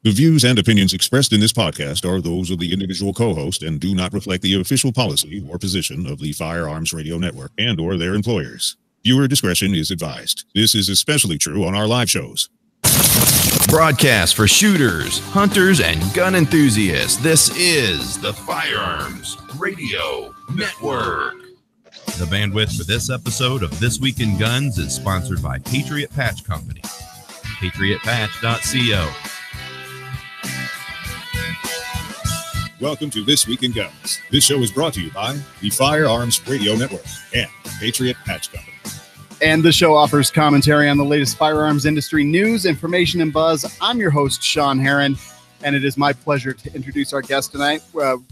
The views and opinions expressed in this podcast are those of the individual co-host and do not reflect the official policy or position of the Firearms Radio Network and or their employers. Viewer discretion is advised. This is especially true on our live shows. Broadcast for shooters, hunters, and gun enthusiasts. This is the Firearms Radio Network. The bandwidth for this episode of This Week in Guns is sponsored by Patriot Patch Company. PatriotPatch.co. Welcome to This Week in Guns. This show is brought to you by the Firearms Radio Network and Patriot Patch Company. And the show offers commentary on the latest firearms industry news, information, and buzz. I'm your host, Sean Herron, and it is my pleasure to introduce our guest tonight.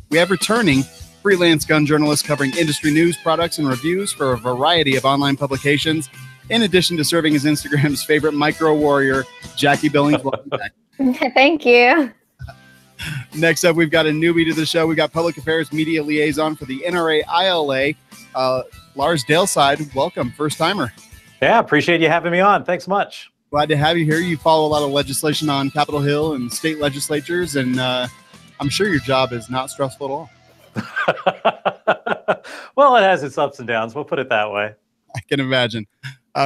We have returning freelance gun journalist covering industry news, products, and reviews for a variety of online publications, in addition to serving as Instagram's favorite micro warrior, Jackie Billings. Welcome back. Thank you. Next up, we've got a newbie to the show. We got public affairs media liaison for the NRA ILA, Lars Daleside. Welcome, first timer. Yeah, appreciate you having me on. Thanks much. Glad to have you here. You follow a lot of legislation on Capitol Hill and state legislatures, and I'm sure your job is not stressful at all. Well, it has its ups and downs. We'll put it that way. I can imagine.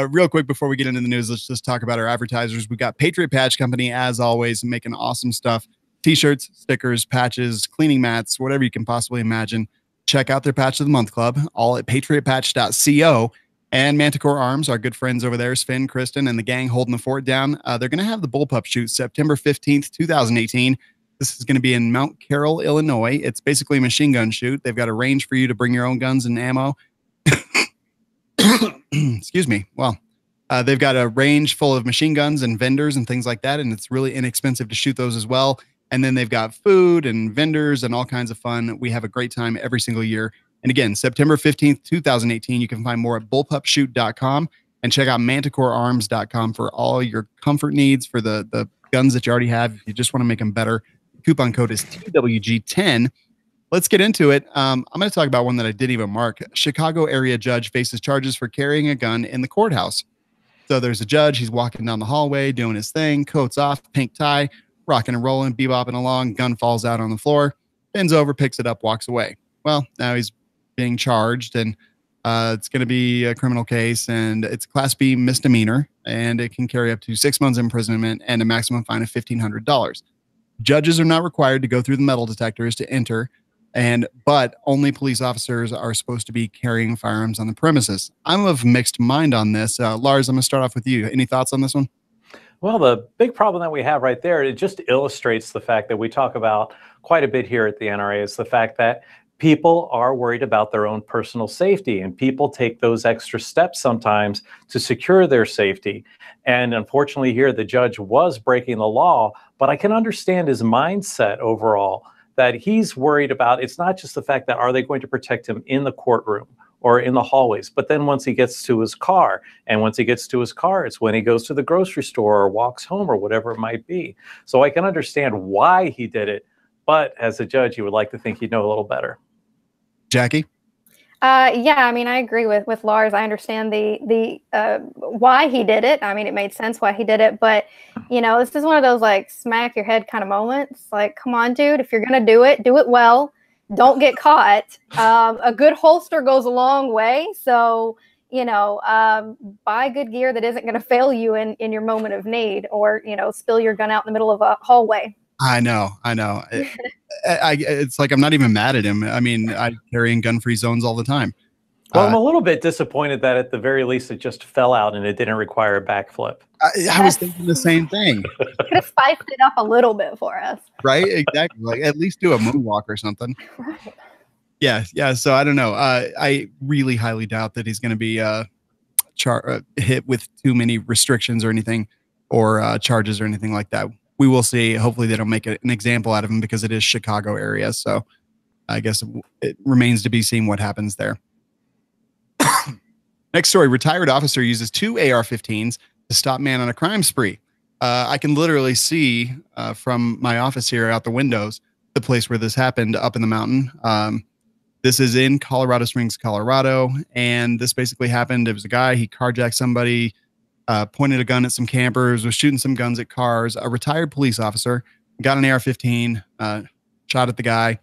Real quick, before we get into the news, let's just talk about our advertisers. We got Patriot Patch Company, as always, making awesome stuff. T-shirts, stickers, patches, cleaning mats, whatever you can possibly imagine. Check out their Patch of the Month Club, all at patriotpatch.co. And Manticore Arms, our good friends over there, Sven, Kristen, and the gang holding the fort down. They're going to have the bullpup shoot September 15th, 2018. This is going to be in Mount Carroll, Illinois. It's basically a machine gun shoot. They've got a range for you to bring your own guns and ammo. Excuse me. Well, they've got a range full of machine guns and vendors and things like that, and it's really inexpensive to shoot those as well. And then they've got food and vendors and all kinds of fun. We have a great time every single year. And again, September 15th, 2018, you can find more at bullpupshoot.com and check out manticorearms.com for all your comfort needs for the guns that you already have. If you just want to make them better, coupon code is TWG10. Let's get into it. I'm going to talk about one that I didn't even mark. Chicago area judge faces charges for carrying a gun in the courthouse. So there's a judge. He's walking down the hallway, doing his thing, coat's off, pink tie, rocking and rolling, bebopping along. Gun falls out on the floor, bends over, picks it up, walks away. Well, now he's being charged, and it's going to be a criminal case, and it's a Class B misdemeanor, and it can carry up to 6 months imprisonment and a maximum fine of $1,500. Judges are not required to go through the metal detectors to enter, but only police officers are supposed to be carrying firearms on the premises. I'm of mixed mind on this. Lars, I'm going to start off with you. Any thoughts on this one? Well, the big problem that we have right there, it just illustrates the fact that we talk about quite a bit here at the NRA, is the fact that people are worried about their own personal safety, and people take those extra steps sometimes to secure their safety. And unfortunately here, the judge was breaking the law, but I can understand his mindset overall, that he's worried about. It's not just the fact that are they going to protect him in the courtroom or in the hallways, but then once he gets to his car, and once he gets to his car, it's when he goes to the grocery store or walks home or whatever it might be. So I can understand why he did it, but as a judge, you would like to think he'd know a little better. Jackie? Yeah, I mean, I agree with Lars. I understand the why he did it. I mean, it made sense why he did it, but you know, this is one of those like smack your head kind of moments. Like, come on, dude, if you're gonna do it well. Don't get caught. A good holster goes a long way. So, you know, buy good gear that isn't going to fail you in your moment of need, or, you know, spill your gun out in the middle of a hallway. I know. It's like, I'm not even mad at him. I mean, I carry in gun-free zones all the time. Well, I'm a little bit disappointed that at the very least it just fell out and it didn't require a backflip. I was thinking the same thing. Could have spiced it up a little bit for us. Right? Exactly. Like, at least do a moonwalk or something. Right. Yeah. So I don't know. I really highly doubt that he's going to be hit with too many restrictions or anything, or charges or anything like that. We will see. Hopefully they don't make an example out of him, because it is Chicago area. So I guess it remains to be seen what happens there. Next story, retired officer uses 2 AR-15s to stop man on a crime spree. I can literally see from my office here out the windows the place where this happened up in the mountain. This is in Colorado Springs, Colorado, and this basically happened. It was a guy, he carjacked somebody, pointed a gun at some campers, was shooting some guns at cars. A retired police officer got an AR-15, shot at the guy,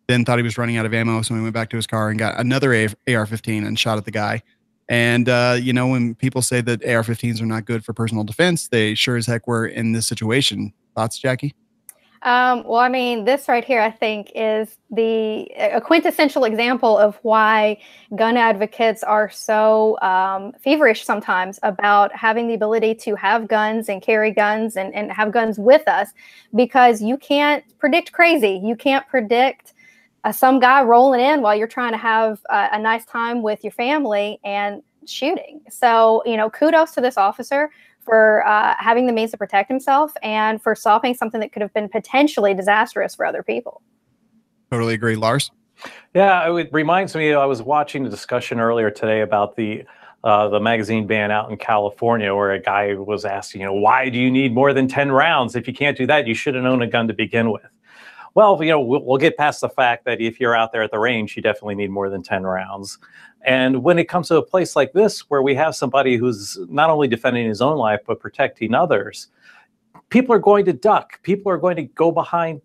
then thought he was running out of ammo. So he went back to his car and got another AR-15 and shot at the guy. And, when people say that AR-15s are not good for personal defense, they sure as heck were in this situation. Thoughts, Jackie? Well, I mean, this right here, I think, is a quintessential example of why gun advocates are so feverish sometimes about having the ability to have guns and carry guns and have guns with us, because you can't predict crazy. You can't predict some guy rolling in while you're trying to have a nice time with your family and shooting. So, kudos to this officer for having the means to protect himself and for stopping something that could have been potentially disastrous for other people. Totally agree. Lars? Yeah, it reminds me, I was watching a discussion earlier today about the magazine ban out in California, where a guy was asking, why do you need more than 10 rounds? If you can't do that, you shouldn't own a gun to begin with. Well, we'll get past the fact that if you're out there at the range, you definitely need more than 10 rounds. And when it comes to a place like this, where we have somebody who's not only defending his own life, but protecting others, people are going to duck. People are going to go behind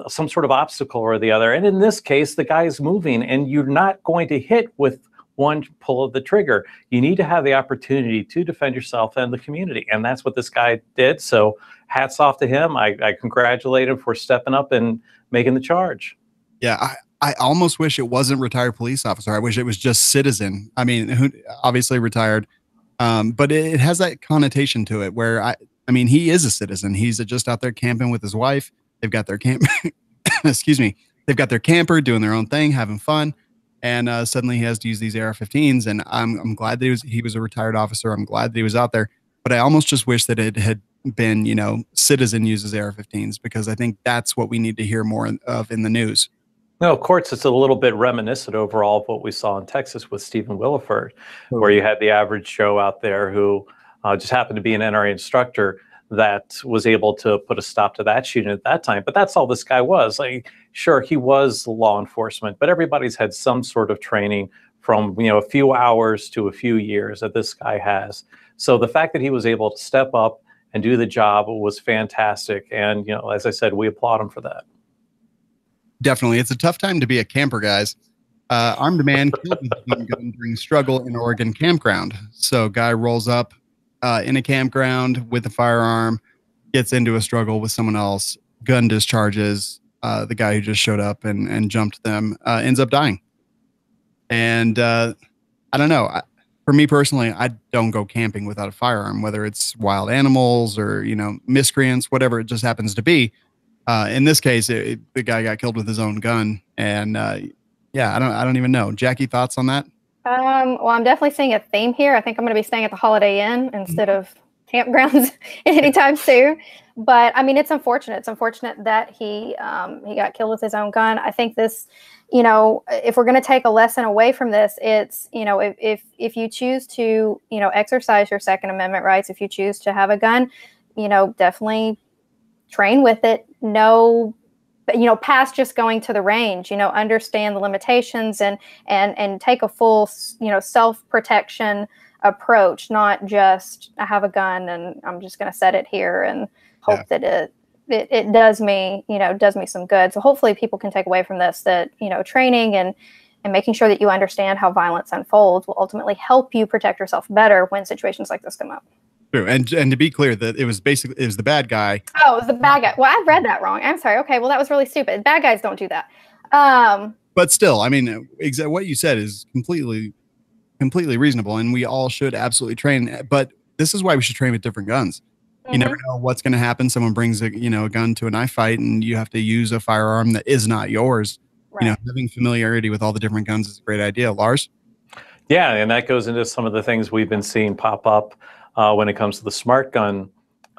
some sort of obstacle or the other. And in this case, the guy is moving, and you're not going to hit with one pull of the trigger. You need to have the opportunity to defend yourself and the community. And that's what this guy did. So hats off to him. I congratulate him for stepping up and making the charge. Yeah, I almost wish it wasn't retired police officer. I wish it was just citizen. I mean, who obviously retired, but it has that connotation to it where I mean, he is a citizen. He's just out there camping with his wife. They've got their camp, excuse me. They've got their camper doing their own thing, having fun. And suddenly he has to use these AR-15s. And I'm glad that he was a retired officer. I'm glad that he was out there. But I almost just wish that it had been, citizen uses AR-15s, because I think that's what we need to hear more of in the news. No, of course, it's a little bit reminiscent overall of what we saw in Texas with Stephen Williford, where you had the average Joe out there who just happened to be an NRA instructor that was able to put a stop to that shooting at that time. But that's all this guy was. Sure, he was law enforcement, but everybody's had some sort of training from, a few hours to a few years that this guy has. So the fact that he was able to step up and do the job was fantastic. And, as I said, we applaud him for that. Definitely. It's a tough time to be a camper, guys. Armed man killed with a gun during struggle in Oregon campground. So guy rolls up in a campground with a firearm, gets into a struggle with someone else, gun discharges. The guy who just showed up and jumped them ends up dying. And I don't know. For me personally, I don't go camping without a firearm, whether it's wild animals or, miscreants, whatever it just happens to be. In this case, the guy got killed with his own gun. And I don't even know. Jackie, thoughts on that? Well, I'm definitely seeing a theme here. I think I'm going to be staying at the Holiday Inn instead of campgrounds anytime soon. But I mean, it's unfortunate. It's unfortunate that he got killed with his own gun. I think this, if we're going to take a lesson away from this, it's, if you choose to, exercise your Second Amendment rights, if you choose to have a gun, definitely train with it. Past just going to the range, understand the limitations and take a full, self-protection approach, not just I have a gun and I'm just going to set it here and hope that it does me, does me some good. So hopefully people can take away from this that, training and making sure that you understand how violence unfolds will ultimately help you protect yourself better when situations like this come up. True. And to be clear, that it was the bad guy. Oh, it was the bad guy. Well, I read that wrong. I'm sorry. Okay. Well, that was really stupid. Bad guys don't do that. But still, I mean, what you said is completely reasonable, and we all should absolutely train. But this is why we should train with different guns. You never know what's going to happen. Someone brings a gun to a knife fight, and you have to use a firearm that is not yours. Right. Having familiarity with all the different guns is a great idea. Lars? Yeah, and that goes into some of the things we've been seeing pop up when it comes to the smart gun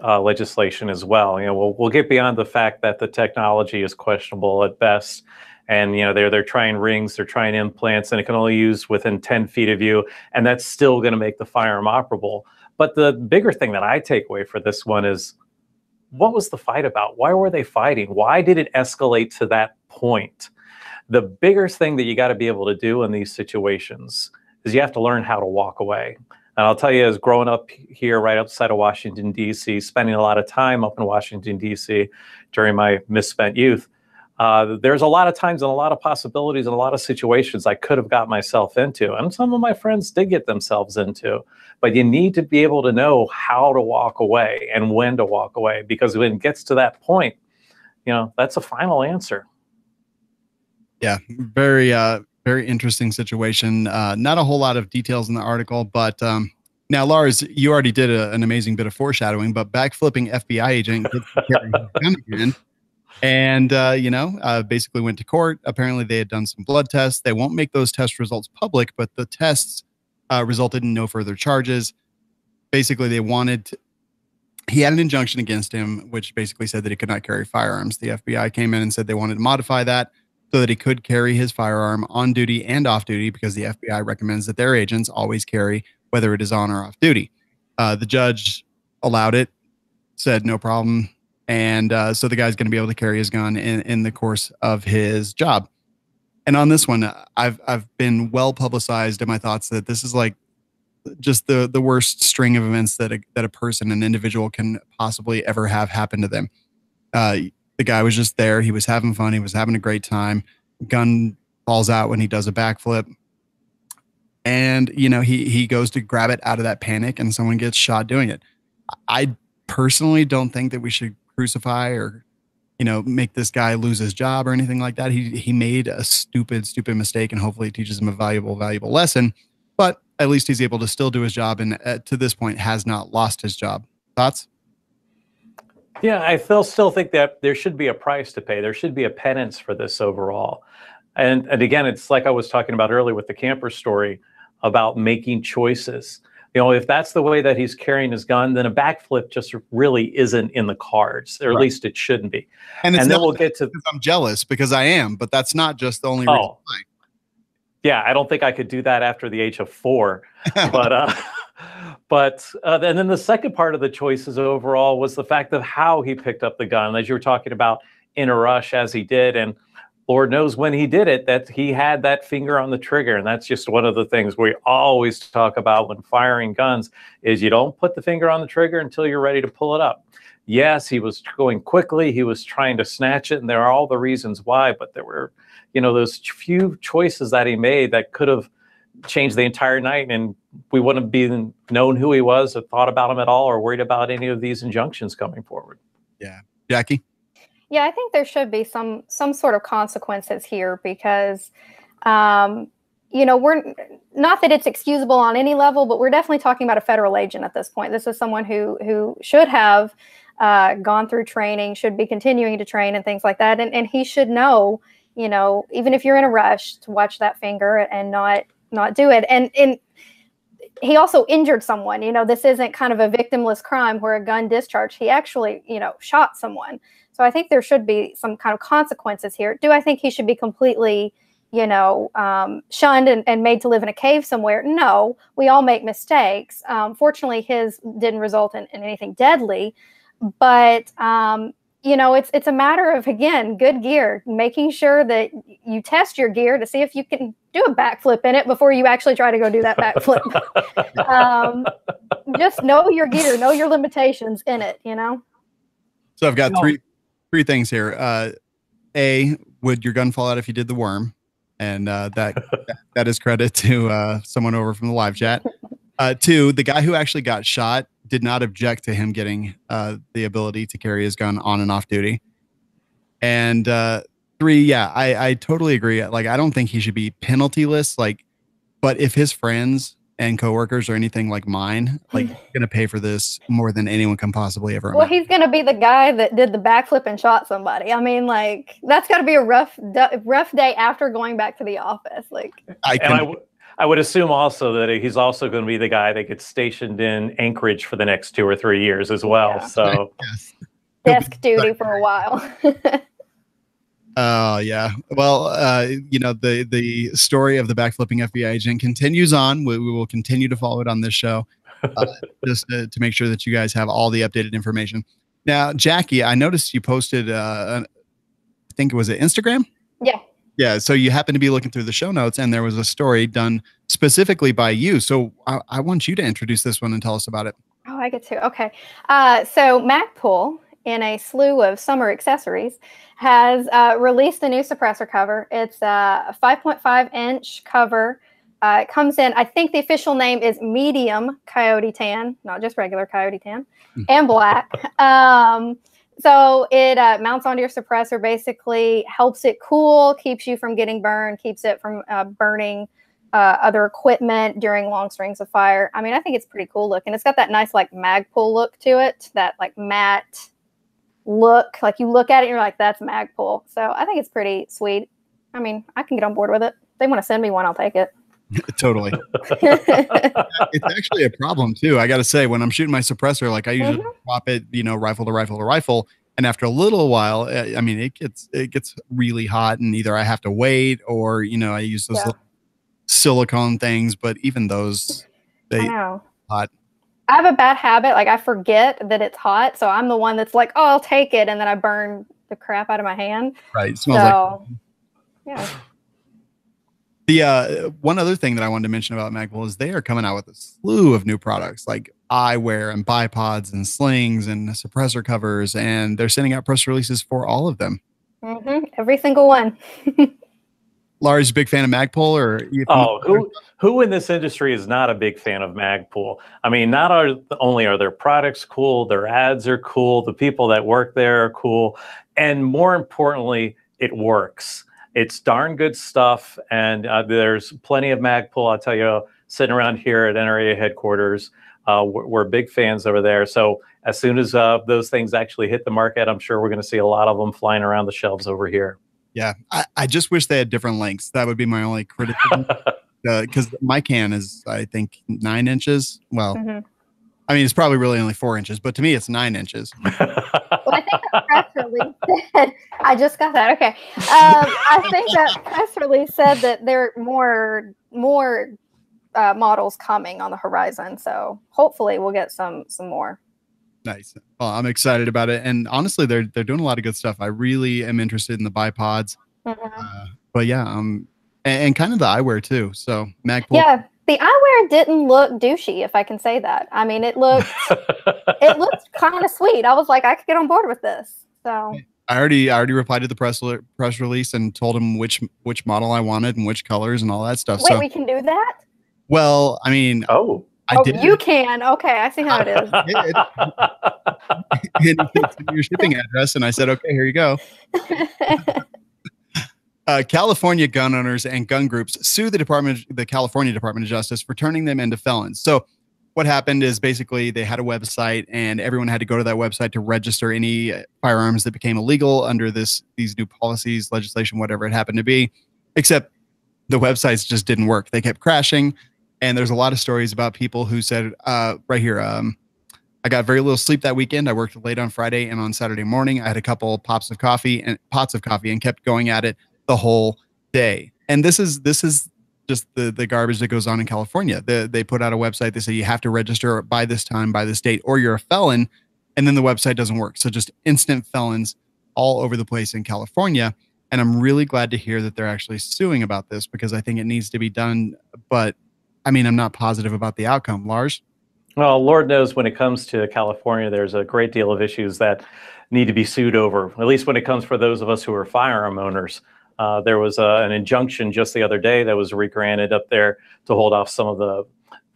legislation as well. We'll get beyond the fact that the technology is questionable at best. And, they're trying rings, they're trying implants, and it can only use within 10 feet of you. And that's still going to make the firearm operable. But the bigger thing that I take away for this one is, what was the fight about? Why were they fighting? Why did it escalate to that point? The bigger thing that you got to be able to do in these situations is you have to learn how to walk away. And I'll tell you, as growing up here right outside of Washington, D.C., spending a lot of time up in Washington, D.C. during my misspent youth, there's a lot of times and a lot of possibilities and a lot of situations I could have got myself into. And some of my friends did get themselves into. But you need to be able to know how to walk away and when to walk away, because when it gets to that point, that's a final answer. Yeah, very interesting situation. Not a whole lot of details in the article, but now, Lars, you already did an amazing bit of foreshadowing, but backflipping FBI agent gets to carry his gun again. And, basically went to court. Apparently they had done some blood tests. They won't make those test results public, but the tests resulted in no further charges. Basically, he had an injunction against him, which basically said that he could not carry firearms. The FBI came in and said they wanted to modify that so that he could carry his firearm on duty and off duty, because the FBI recommends that their agents always carry, whether it is on or off duty. The judge allowed it, said no problem. And so the guy's going to be able to carry his gun in the course of his job. And on this one, I've been well publicized in my thoughts that this is like just the worst string of events that a person, an individual, can possibly ever have happen to them. The guy was just there. He was having fun. He was having a great time. Gun falls out when he does a backflip. And, he goes to grab it out of that panic and someone gets shot doing it. I personally don't think that we should crucify or make this guy lose his job or anything like that. He made a stupid mistake, and hopefully it teaches him a valuable lesson. But at least he's able to still do his job, and to this point has not lost his job. Thoughts? Yeah, I still think that there should be a price to pay. There should be a penance for this overall. And again, it's like I was talking about earlier with the camper story about making choices. If that's the way that he's carrying his gun, then a backflip just really isn't in the cards, or at least it shouldn't be. And then we'll get to. I'm jealous because I am, but that's not just the only reason why. Yeah, I don't think I could do that after the age of 4. But then the second part of the choices overall was the fact of how he picked up the gun, as you were talking about, in a rush as he did. And Lord knows when he did it, that he had that finger on the trigger. And that's just one of the things we always talk about when firing guns is you don't put the finger on the trigger until you're ready to pull it up. Yes, he was going quickly. He was trying to snatch it. And there are all the reasons why. But there were, those few choices that he made that could have changed the entire night. And we wouldn't have been known who he was or thought about him at all or worried about any of these injunctions coming forward. Yeah. Jackie? Yeah, I think there should be some sort of consequences here because, we're not that it's excusable on any level, but we're definitely talking about a federal agent at this point. This is someone who should have gone through training, should be continuing to train and things like that. And he should know, even if you're in a rush, to watch that finger and not do it. And he also injured someone. This isn't kind of a victimless crime where a gun discharge. He actually, shot someone. So I think there should be some kind of consequences here. Do I think he should be completely, shunned and made to live in a cave somewhere? No, we all make mistakes. Fortunately, his didn't result in anything deadly. But, it's a matter of, again, good gear, making sure that you test your gear to see if you can do a backflip in it before you actually try to go do that backflip. Just know your gear, know your limitations in it, So I've got three things here. A, would your gun fall out if you did the worm? And that is credit to someone over from the live chat. 2, the guy who actually got shot did not object to him getting the ability to carry his gun on and off duty. And 3, yeah, I totally agree. Like, I don't think he should be penaltyless. But if his friends and coworkers or anything like mine, going to pay for this more than anyone can possibly ever imagine. Well, he's going to be the guy that did the backflip and shot somebody. I mean, that's got to be a rough day after going back to the office. I would assume also that he's also going to be the guy that gets stationed in Anchorage for the next 2 or 3 years as well. Yeah. So desk duty for a while. Oh, yeah. Well, the story of the backflipping FBI agent continues on. We will continue to follow it on this show just to make sure that you guys have all the updated information. Now, Jackie, I noticed you posted, I think it was Instagram? Yeah. Yeah. So you happen to be looking through the show notes, and there was a story done specifically by you. So I want you to introduce this one and tell us about it. Oh, I get to. Okay. So Magpul, in a slew of summer accessories, has released a new suppressor cover. It's a 5.5-inch cover. It comes in, I think the official name is medium coyote tan, not just regular coyote tan, and black. So it mounts onto your suppressor, basically helps it cool, keeps you from getting burned, keeps it from burning other equipment during long strings of fire. I mean, I think it's pretty cool looking. It's got that nice like Magpul look to it, that like matte look. Like you look at it and you're like, that's Magpul. So I think it's pretty sweet. I mean, I can get on board with it. If they want to send me one, I'll take it. Totally. It's actually a problem too. I got to say, when I'm shooting my suppressor, like I usually swap it, rifle to rifle to rifle. And after a little while, I mean, it gets really hot, and either I have to wait or, I use those little silicone things, but even those, they hot. I have a bad habit. Like I forget that it's hot. So I'm the one that's like, oh, I'll take it. And then I burn the crap out of my hand. Right. It smells like. Yeah. The one other thing that I wanted to mention about Magpul is they are coming out with a slew of new products like eyewear and bipods and slings and suppressor covers, and they're sending out press releases for all of them. Every single one. Lars, big fan of Magpul, or who in this industry is not a big fan of Magpul? I mean, only are their products cool, their ads are cool, the people that work there are cool, and more importantly, it works. It's darn good stuff, and there's plenty of Magpul. I'll tell you, sitting around here at NRA headquarters, we're big fans over there. So as soon as those things actually hit the market, I'm sure we're going to see a lot of them flying around the shelves over here. Yeah, I just wish they had different lengths. That would be my only criticism. Because my can is, I think, 9 inches. Well, I mean, it's probably really only 4 inches, but to me, it's 9 inches. Well, I think the press release said, I just got that. Okay. I think that press release said that there are more models coming on the horizon. So hopefully we'll get some more. Nice. Well, I'm excited about it. And honestly, they're doing a lot of good stuff. I really am interested in the bipods. But yeah, and kind of the eyewear too. So Magpul. Yeah. The eyewear didn't look douchey, if I can say that. I mean, it looked kind of sweet. I was like, I could get on board with this. So I already replied to the press release and told him which model I wanted and which colors and all that stuff. Wait, we can do that? Well, I mean, I did. You can. Okay, I see how it is. It's your shipping address, and I said, okay, here you go. California gun owners and gun groups sue the California Department of Justice for turning them into felons. So what happened is basically they had a website, and everyone had to go to that website to register any firearms that became illegal under these new policies, legislation, whatever it happened to be, except the websites just didn't work. They kept crashing. And there's a lot of stories about people who said, right here, I got very little sleep that weekend. I worked late on Friday, and on Saturday morning, I had a couple pots of coffee and kept going at it the whole day. And this is just the garbage that goes on in California. They put out a website. They say you have to register by this time, by this date, or you're a felon. And then the website doesn't work. So just instant felons all over the place in California. And I'm really glad to hear that they're actually suing about this, because I think it needs to be done. But I mean, I'm not positive about the outcome. Lars? Well, Lord knows when it comes to California, there's a great deal of issues that need to be sued over, at least when it comes for those of us who are firearm owners. There was an injunction just the other day that was regranted up there to hold off some of the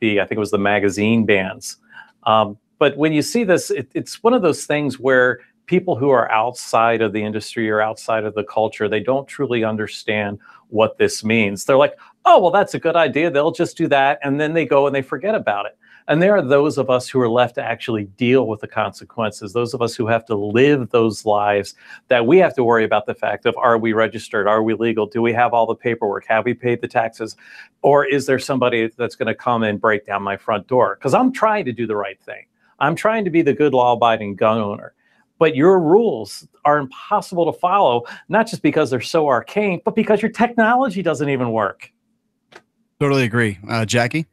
I think it was the magazine bans. But when you see this, it's one of those things where people who are outside of the industry or outside of the culture, they don't truly understand what this means. They're like, oh, well, that's a good idea. They'll just do that. And then they go and they forget about it. And there are those of us who are left to actually deal with the consequences, those of us who have to live those lives, that we have to worry about the fact of, are we registered? Are we legal? Do we have all the paperwork? Have we paid the taxes? Or is there somebody that's going to come and break down my front door? Because I'm trying to do the right thing. I'm trying to be the good law-abiding gun owner. But your rules are impossible to follow, not just because they're so arcane, but because your technology doesn't even work. Totally agree. Jackie?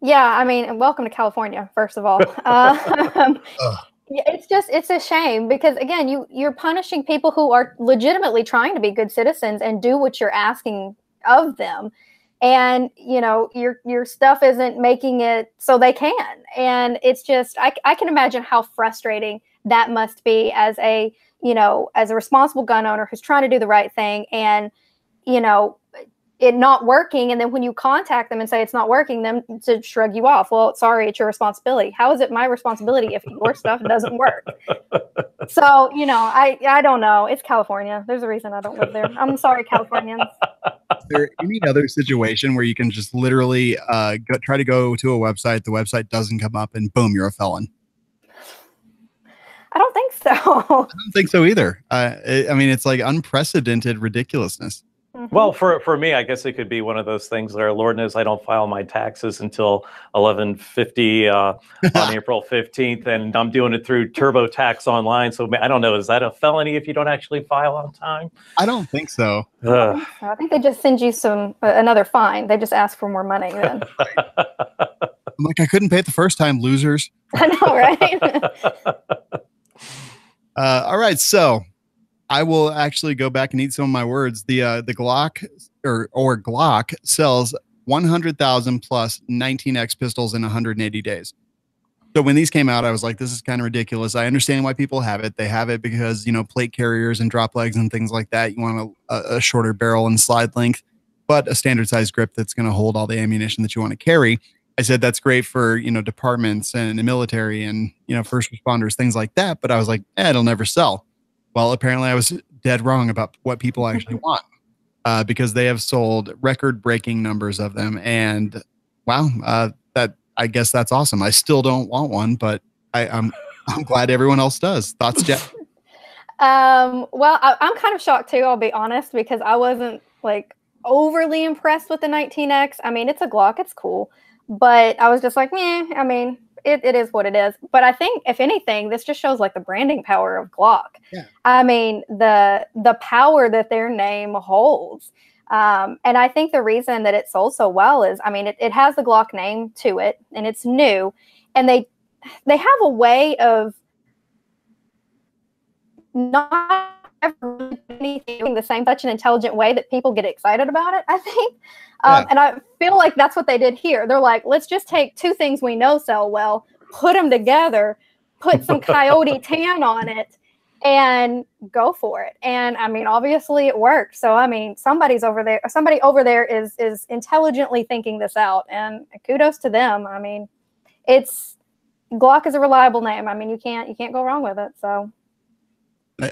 Yeah, I mean, welcome to California, first of all. Yeah, it's a shame because again, you're punishing people who are legitimately trying to be good citizens and do what you're asking of them. And your stuff isn't making it so they can. And it's just I can imagine how frustrating that must be as a responsible gun owner who's trying to do the right thing and it not working, and then when you contact them and say it's not working, them to shrug you off. Well, sorry, it's your responsibility. How is it my responsibility if your stuff doesn't work? So, I don't know. It's California. There's a reason I don't live there. I'm sorry, Californians. Is there any other situation where you can just literally try to go to a website, the website doesn't come up, and boom, you're a felon? I don't think so. I don't think so either. I mean, it's like unprecedented ridiculousness. Well, for me, I guess it could be one of those things where, Lord knows, I don't file my taxes until 11:50 on April 15th, and I'm doing it through TurboTax online. So I don't know, is that a felony if you don't actually file on time? I don't think so. I think they just send you another fine. They just ask for more money then. I'm like, I couldn't pay it the first time, losers. I know, right? All right, so I will actually go back and eat some of my words. The Glock or Glock sells 100,000 plus 19X pistols in 180 days. So when these came out, I was like, this is kind of ridiculous. I understand why people have it. They have it because, plate carriers and drop legs and things like that. You want a shorter barrel and slide length, but a standard size grip that's going to hold all the ammunition that you want to carry. I said, that's great for, departments and the military and, first responders, things like that. But I was like, it'll never sell. Well, apparently I was dead wrong about what people actually want, because they have sold record-breaking numbers of them. And wow, I guess that's awesome. I still don't want one, but I'm glad everyone else does. Thoughts, Jeff? Well, I'm kind of shocked too, I'll be honest, because I wasn't like overly impressed with the 19X. I mean, it's a Glock, it's cool, but I was just like, I mean, it is what it is. But I think if anything, this just shows like the branding power of Glock. Yeah. I mean, the power that their name holds. And I think the reason that it sold so well is, I mean, it has the Glock name to it and it's new, and they have a way of not ever anything the same, such an intelligent way that people get excited about it, I think. And I feel like that's what they did here. They're like, let's just take two things we know sell well, put them together, put some coyote tan on it, and go for it. And I mean, obviously it worked. So I mean, somebody over there is intelligently thinking this out, and kudos to them. I mean, Glock is a reliable name. I mean, you can't go wrong with it. So.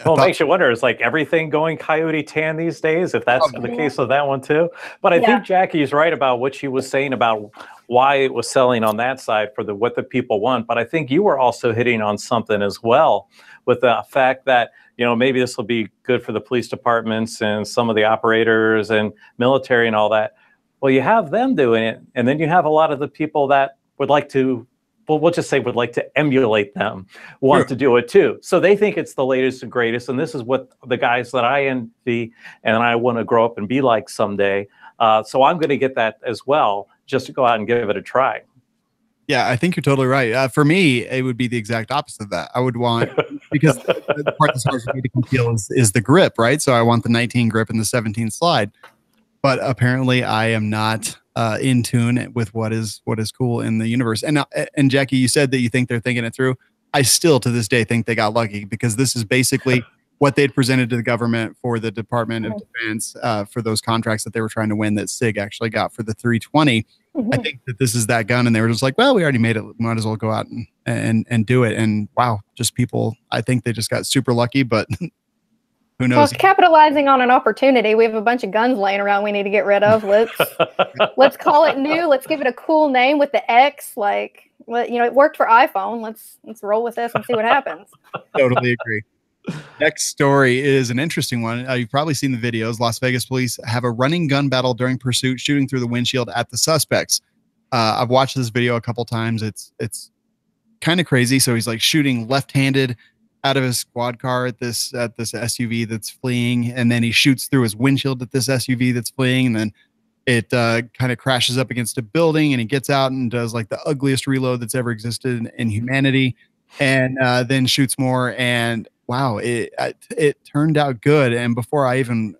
Well, it makes you wonder, is like everything going coyote tan these days, if that's the case of that one too? But I think Jackie's right about what she was saying about why it was selling on that side for what the people want. But I think you were also hitting on something as well, with the fact that, maybe this will be good for the police departments and some of the operators and military and all that. Well, you have them doing it, and then you have a lot of the people that would like to, well, we'll just say would like to emulate them, want to do it too. So they think it's the latest and greatest. And this is what the guys that I envy and I want to grow up and be like someday. So I'm going to get that as well, just to go out and give it a try. Yeah, I think you're totally right. For me, it would be the exact opposite of that. I would want, because the part that's hard for me to conceal is the grip, right? So I want the 19 grip and the 17 slide. But apparently I am not in tune with what is cool in the universe. And Jackie, you said that you think they're thinking it through. I still to this day think they got lucky, because this is basically what they'd presented to the government for the Department of Defense for those contracts that they were trying to win that SIG actually got for the 320. I think that this is that gun, and they were just like, well, we already made it, might as well go out and do it. And wow, just people, I think they just got super lucky, but who knows? Well, capitalizing on an opportunity. We have a bunch of guns laying around we need to get rid of. Let's call it new. Let's give it a cool name with the X. Like, it worked for iPhone. Let's roll with this and see what happens. Totally agree. Next story is an interesting one. You've probably seen the videos. Las Vegas police have a running gun battle during pursuit, shooting through the windshield at the suspects. I've watched this video a couple times. It's kind of crazy. So he's like shooting left-handed out of his squad car at this SUV that's fleeing, and then he shoots through his windshield at this SUV that's fleeing, and then it kind of crashes up against a building, and he gets out and does like the ugliest reload that's ever existed in humanity. and then shoots more. And wow, it turned out good. And before I even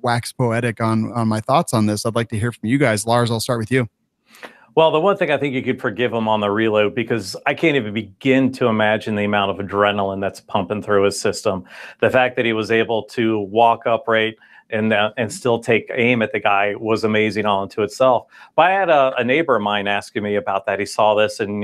wax poetic on my thoughts on this, I'd like to hear from you guys. Lars, I'll start with you. Well, the one thing I think you could forgive him on the reload, because I can't even begin to imagine the amount of adrenaline that's pumping through his system. The fact that he was able to walk upright and still take aim at the guy was amazing all into itself. But I had a neighbor of mine asking me about that. He saw this, and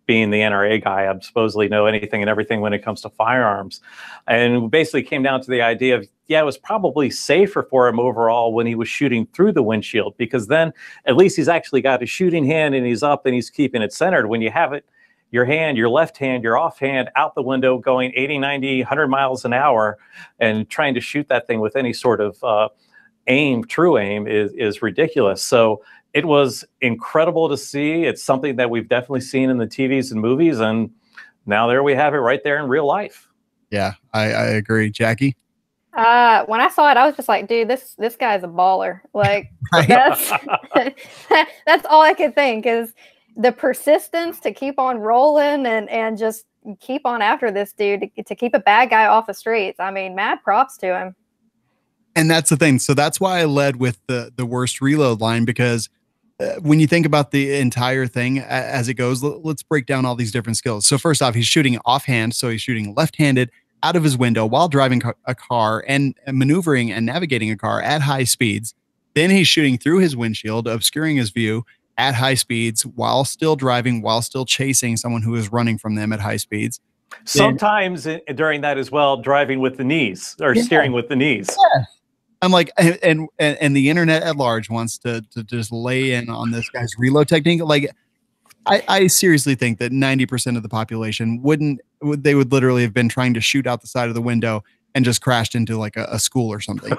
being the NRA guy, I supposedly know anything and everything when it comes to firearms. And basically came down to the idea of, yeah, it was probably safer for him overall when he was shooting through the windshield, because then at least he's actually got his shooting hand and he's up and he's keeping it centered. When you have it, your left hand, your off hand out the window going 80, 90, 100 miles an hour and trying to shoot that thing with any sort of true aim is ridiculous. So it was incredible to see. It's something that we've definitely seen in the TVs and movies, and now there we have it right there in real life. Yeah, I agree. Jackie? When I saw it, I was just like, dude, this guy's a baller. Like, that's all I could think, is the persistence to keep on rolling and just keep on after this dude to keep a bad guy off the streets. I mean, mad props to him. And that's the thing. So that's why I led with the worst reload line, because when you think about the entire thing as it goes, let's break down all these different skills. So first off, he's shooting offhand. So he's shooting left-handed out of his window while driving a car and maneuvering and navigating a car at high speeds. Then he's shooting through his windshield, obscuring his view at high speeds while still driving, while still chasing someone who is running from them at high speeds. Sometimes during that as well, driving with the knees or steering with the knees. Yeah. I'm like, and the internet at large wants to just lay in on this guy's reload technique. Like, I seriously think that 90% of the population would literally have been trying to shoot out the side of the window and just crashed into like a school or something.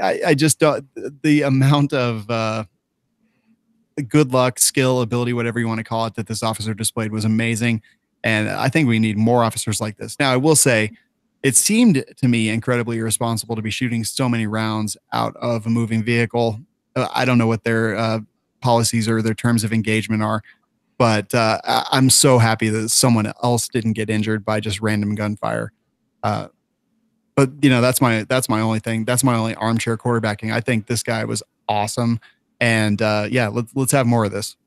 I just don't, the amount of good luck, skill, ability, whatever you want to call it, that this officer displayed was amazing. And I think we need more officers like this. Now, I will say, it seemed to me incredibly irresponsible to be shooting so many rounds out of a moving vehicle. I don't know what their policies or their terms of engagement are, but I'm so happy that someone else didn't get injured by just random gunfire. But that's my only thing. That's my only armchair quarterbacking. I think this guy was awesome, and yeah, let's have more of this.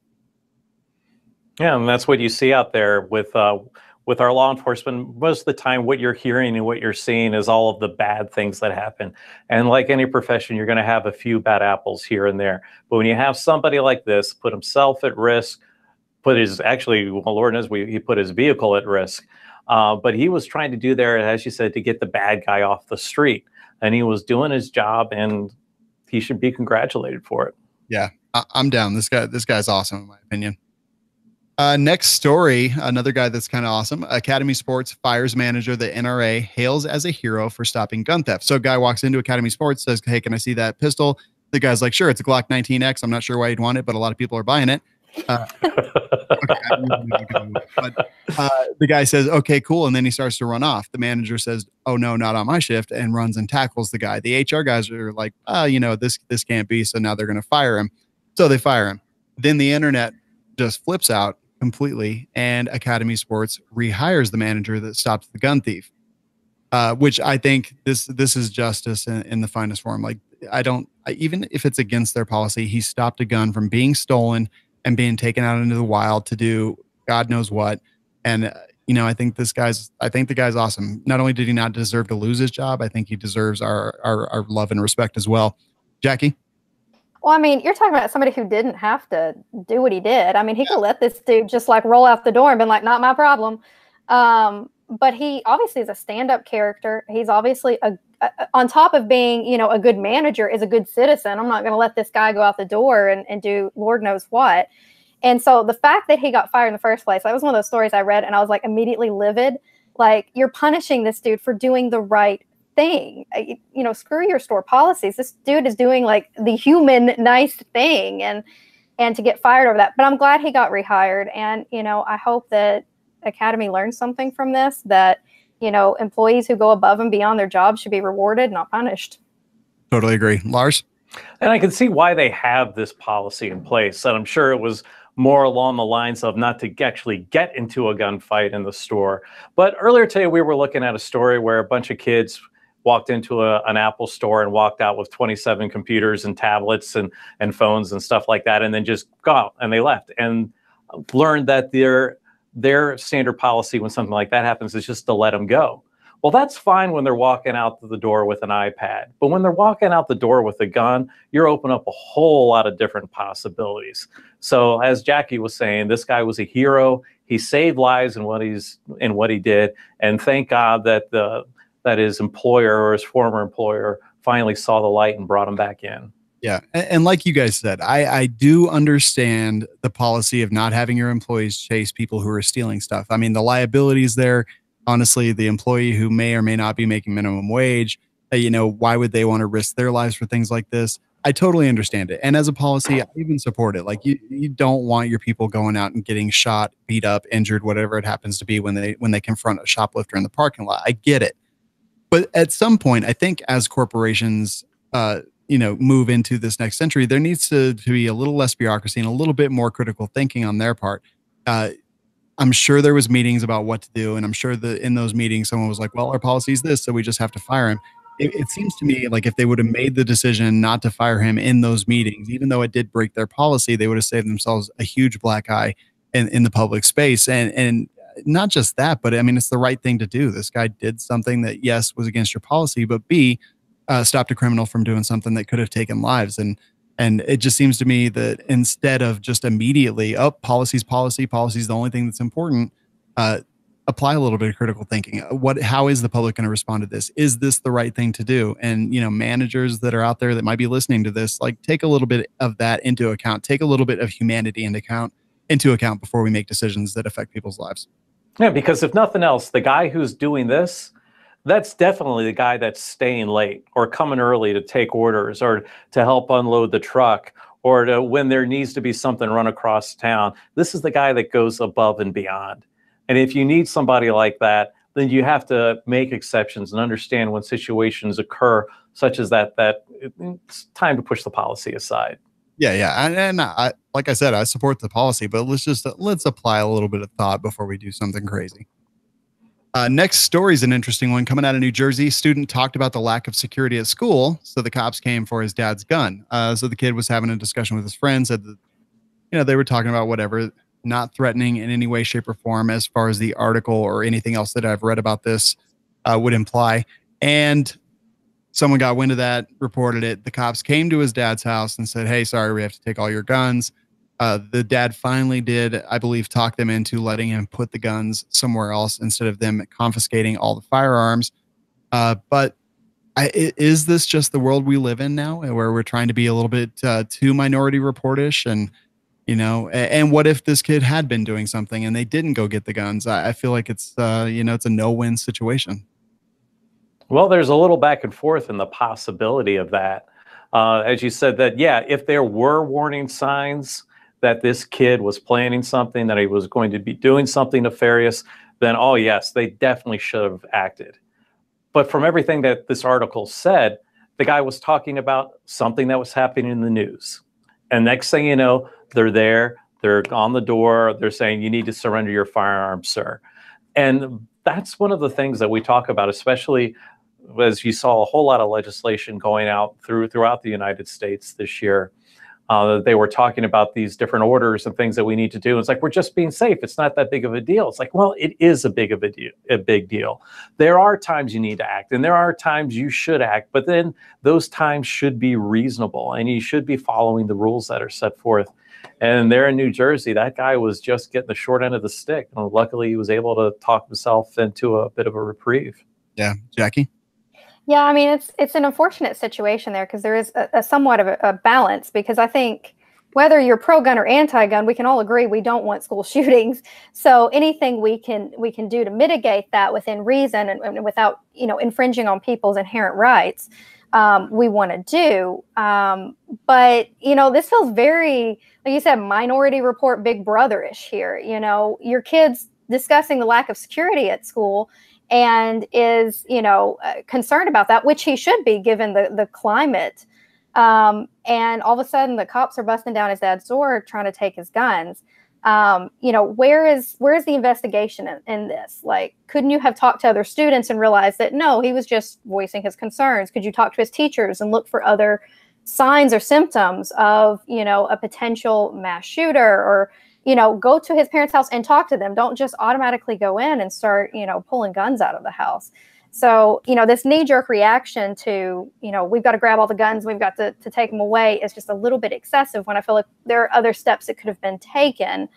Yeah, and that's what you see out there with our law enforcement. Most of the time, what you're hearing and what you're seeing is all of the bad things that happen. And like any profession, you're going to have a few bad apples here and there. But when you have somebody like this put himself at risk, Lord knows he put his vehicle at risk. But he was trying to do there, as you said, to get the bad guy off the street. And he was doing his job, and he should be congratulated for it. Yeah, I'm down. This guy's awesome, in my opinion. Next story, another guy that's kind of awesome. Academy Sports fires manager the NRA hails as a hero for stopping gun theft. So a guy walks into Academy Sports, says, hey, can I see that pistol? The guy's like, sure, it's a Glock 19X. I'm not sure why you'd want it, but a lot of people are buying it. But the guy says, okay, cool. And then he starts to run off. The manager says, oh, no, not on my shift, and runs and tackles the guy. The HR guys are like, this can't be. So now they're going to fire him. So they fire him. Then the internet just flips out completely, and Academy Sports rehires the manager that stopped the gun thief, which I think this is justice in the finest form. Like, even if it's against their policy, he stopped a gun from being stolen and being taken out into the wild to do God knows what. And I think the guy's awesome. Not only did he not deserve to lose his job, I think he deserves our love and respect as well. Jackie? Well, I mean, you're talking about somebody who didn't have to do what he did. I mean, he could let this dude just like roll out the door and been like, not my problem. But he obviously is a stand-up character. He's obviously on top of being, a good manager, is a good citizen. I'm not going to let this guy go out the door and do Lord knows what. And so the fact that he got fired in the first place, that was one of those stories I read, and I was like immediately livid. Like, you're punishing this dude for doing the right thing. Screw your store policies. This dude is doing like the human nice thing, and to get fired over that. But I'm glad he got rehired, and I hope that Academy learns something from this, that employees who go above and beyond their job should be rewarded, not punished. Totally agree. Lars? And I can see why they have this policy in place. And I'm sure it was more along the lines of not to actually get into a gunfight in the store. But earlier today, we were looking at a story where a bunch of kids walked into an Apple store and walked out with 27 computers and tablets and phones and stuff like that, and then just got and they left and learned that their standard policy when something like that happens is just to let them go. Well, that's fine when they're walking out the door with an iPad. But when they're walking out the door with a gun, you're opening up a whole lot of different possibilities. So as Jackie was saying, this guy was a hero. He saved lives in what he did. And thank God that his employer or his former employer finally saw the light and brought him back in. Yeah. And like you guys said, I do understand the policy of not having your employees chase people who are stealing stuff. I mean, the liability is there. Honestly, the employee who may or may not be making minimum wage, why would they want to risk their lives for things like this? I totally understand it. And as a policy, I even support it. Like you don't want your people going out and getting shot, beat up, injured, whatever it happens to be when they confront a shoplifter in the parking lot. I get it. But at some point, I think as corporations, move into this next century, there needs to be a little less bureaucracy and a little bit more critical thinking on their part. I'm sure there was meetings about what to do. And I'm sure that in those meetings, someone was like, well, our policy is this, so we just have to fire him. It seems to me like if they would have made the decision not to fire him in those meetings, even though it did break their policy, they would have saved themselves a huge black eye in the public space. And not just that, but I mean, it's the right thing to do. This guy did something that, yes, was against your policy, but B, stopped a criminal from doing something that could have taken lives. And it just seems to me that instead of just immediately, policy's the only thing that's important, apply a little bit of critical thinking. How is the public going to respond to this? Is this the right thing to do? And, managers that are out there that might be listening to this, like take a little bit of that into account, take a little bit of humanity into account before we make decisions that affect people's lives. Yeah, because if nothing else, the guy who's doing this, that's definitely the guy that's staying late or coming early to take orders or to help unload the truck or to when there needs to be something run across town. This is the guy that goes above and beyond. And if you need somebody like that, then you have to make exceptions and understand when situations occur such as that it's time to push the policy aside. Yeah. And I, like I said, I support the policy, but let's apply a little bit of thought before we do something crazy. Next story is an interesting one coming out of New Jersey. Student talked about the lack of security at school, so the cops came for his dad's gun. So the kid was having a discussion with his friend, said that, they were talking about whatever, not threatening in any way, shape, or form as far as the article or anything else that I've read about this would imply. And someone got wind of that, reported it. The cops came to his dad's house and said, hey, sorry, we have to take all your guns. The dad finally did, I believe, talk them into letting him put the guns somewhere else instead of them confiscating all the firearms. But is this just the world we live in now, where we're trying to be a little bit too minority reportish? And, and what if this kid had been doing something and they didn't go get the guns? I feel like it's a no-win situation. Well, there's a little back and forth in the possibility of that. As you said that, yeah, if there were warning signs that this kid was planning something, that he was going to be doing something nefarious, then, oh, yes, they definitely should have acted. But from everything that this article said, the guy was talking about something that was happening in the news. And next thing you know, they're there, they're on the door, they're saying, you need to surrender your firearm, sir. And that's one of the things that we talk about, especially as you saw a whole lot of legislation going out throughout the United States this year. They were talking about these different orders and things that we need to do. It's like, we're just being safe. It's not that big of a deal. It's like, well, it is a big deal. There are times you need to act and there are times you should act, but then those times should be reasonable and you should be following the rules that are set forth. And there in New Jersey, that guy was just getting the short end of the stick. And luckily he was able to talk himself into a bit of a reprieve. Yeah. Jackie? Yeah, I mean, it's an unfortunate situation there because there is a somewhat of a balance, because I think whether you're pro-gun or anti-gun, we can all agree we don't want school shootings. So anything we can do to mitigate that within reason and without, infringing on people's inherent rights, we want to do. But, this feels very, like you said, Minority Report, Big Brother-ish here. Your kids discussing the lack of security at school and is, concerned about that, which he should be given the climate And all of a sudden the cops are busting down his dad's door trying to take his guns. Where is the investigation in this? Like, couldn't you have talked to other students and realized that no, he was just voicing his concerns? Could you talk to his teachers and look for other signs or symptoms of, a potential mass shooter, or, go to his parents' house and talk to them? Don't just automatically go in and start, pulling guns out of the house. So, this knee-jerk reaction to, we've got to grab all the guns, we've got to take them away, is just a little bit excessive, when I feel like there are other steps that could have been taken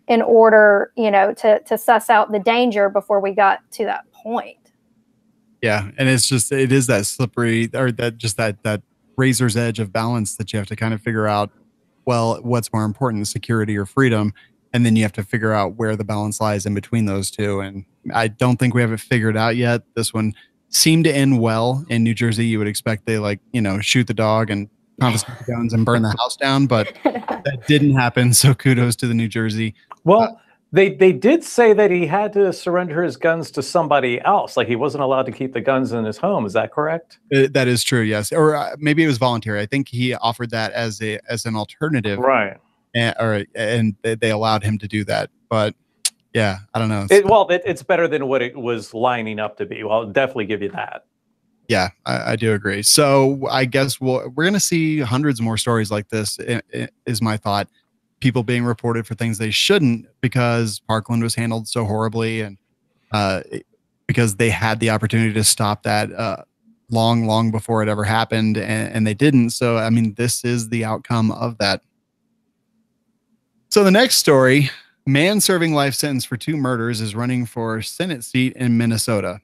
in order, to suss out the danger before we got to that point. Yeah. And it is that slippery, or that razor's edge of balance that you have to kind of figure out, well, what's more important, security or freedom? And then you have to figure out where the balance lies in between those two. And I don't think we have it figured out yet. This one seemed to end well. In New Jersey, you would expect they shoot the dog and confiscate the guns and burn the house down, but that didn't happen. So kudos to the New Jersey. Well, they did say that he had to surrender his guns to somebody else. Like, he wasn't allowed to keep the guns in his home. Is that correct? That is true. Yes. Or maybe it was voluntary. I think he offered that as an alternative. Right. And they allowed him to do that. But yeah, I don't know. It's better than what it was lining up to be. Well, I'll definitely give you that. Yeah, I do agree. So I guess we're going to see hundreds more stories like this, is my thought. People being reported for things they shouldn't because Parkland was handled so horribly, and because they had the opportunity to stop that long before it ever happened, and they didn't. So, I mean, this is the outcome of that. So the next story, man serving life sentence for 2 murders is running for Senate seat in Minnesota.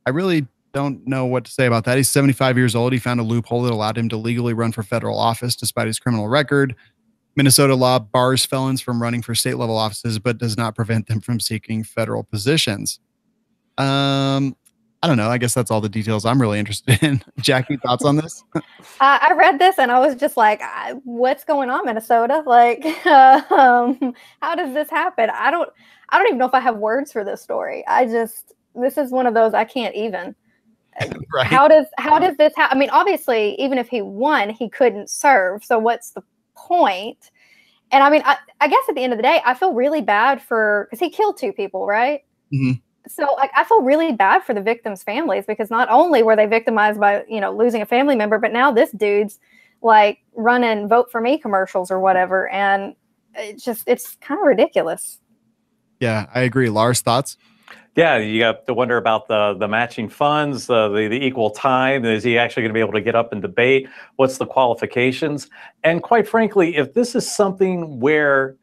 I really don't know what to say about that. He's 75 years old. He found a loophole that allowed him to legally run for federal office despite his criminal record. Minnesota law bars felons from running for state level offices, but does not prevent them from seeking federal positions. I don't know. I guess that's all the details I'm really interested in. Jackie, thoughts on this? I read this and I was just like, what's going on, Minnesota? Like, how does this happen? I don't even know if I have words for this story. This is one of those I can't even. Right. How does this happen? I mean, obviously, even if he won, he couldn't serve. So what's the point? And I mean, I guess at the end of the day, I feel really bad because he killed 2 people, right? Mm-hmm. So like, I feel really bad for the victims' families, because not only were they victimized by, losing a family member, but now this dude's like running vote for me commercials or whatever. And it's kind of ridiculous. Yeah, I agree. Lars, thoughts? Yeah, you have to wonder about the matching funds, the equal time. Is he actually going to be able to get up and debate? What's the qualifications? And quite frankly, if this is something where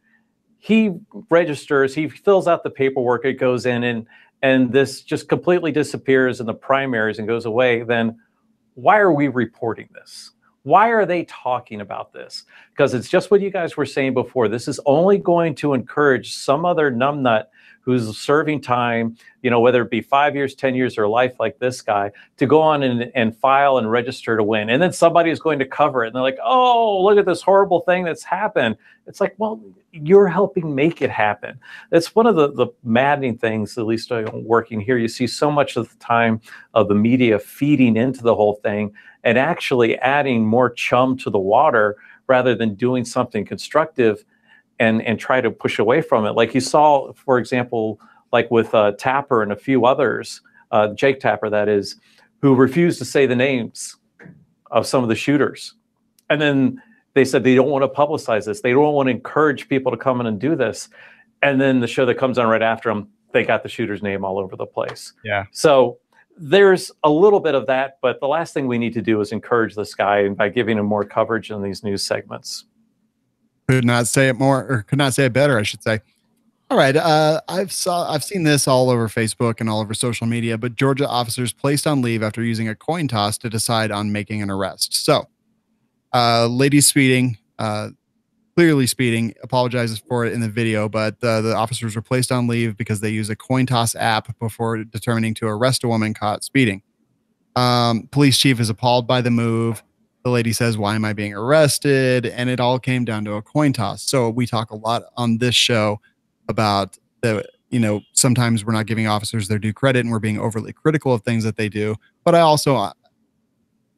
he registers, he fills out the paperwork, it goes in, and this just completely disappears in the primaries and goes away, then why are we reporting this? Why are they talking about this? Because it's just what you guys were saying before. This is only going to encourage some other numbnut who's serving time, whether it be 5 years, 10 years, or life like this guy, to go on and file and register to win. And then somebody is going to cover it. And they're like, oh, look at this horrible thing that's happened. It's like, well, you're helping make it happen. That's one of the maddening things, at least working here. You see so much of the time of the media feeding into the whole thing and actually adding more chum to the water rather than doing something constructive and try to push away from it. Like you saw, for example, like with Tapper and a few others, Jake Tapper, that is, who refused to say the names of some of the shooters. And then they said they don't want to publicize this. They don't want to encourage people to come in and do this. And then the show that comes on right after them, they got the shooter's name all over the place. Yeah. So there's a little bit of that, but the last thing we need to do is encourage this guy, and by giving him more coverage in these news segments. Could not say it better, I should say. All right. I've seen this all over Facebook and all over social media, but Georgia officers placed on leave after using a coin toss to decide on making an arrest. So, lady speeding, clearly speeding, apologizes for it in the video, but the officers were placed on leave because they use a coin toss app before determining to arrest a woman caught speeding. Police chief is appalled by the move. The lady says, why am I being arrested? And it all came down to a coin toss. So we talk a lot on this show about sometimes we're not giving officers their due credit and we're being overly critical of things that they do. But I also,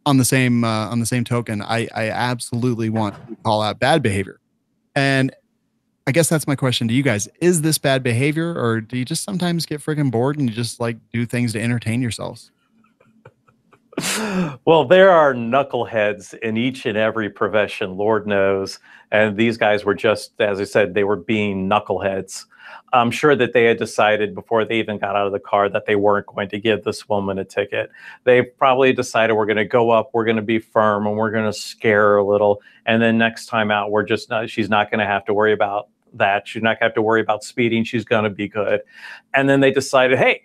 on the same token, I absolutely want to call out bad behavior. And I guess that's my question to you guys. Is this bad behavior, or do you just sometimes get freaking bored and you just like do things to entertain yourselves? Well, there are knuckleheads in each and every profession, Lord knows. And these guys were just, as I said, they were being knuckleheads. I'm sure that they had decided before they even got out of the car that they weren't going to give this woman a ticket. They probably decided, we're going to go up, we're going to be firm, and we're going to scare her a little. And then next time out, we're just not, she's not going to have to worry about that. She's not going to have to worry about speeding. She's going to be good. And then they decided, hey,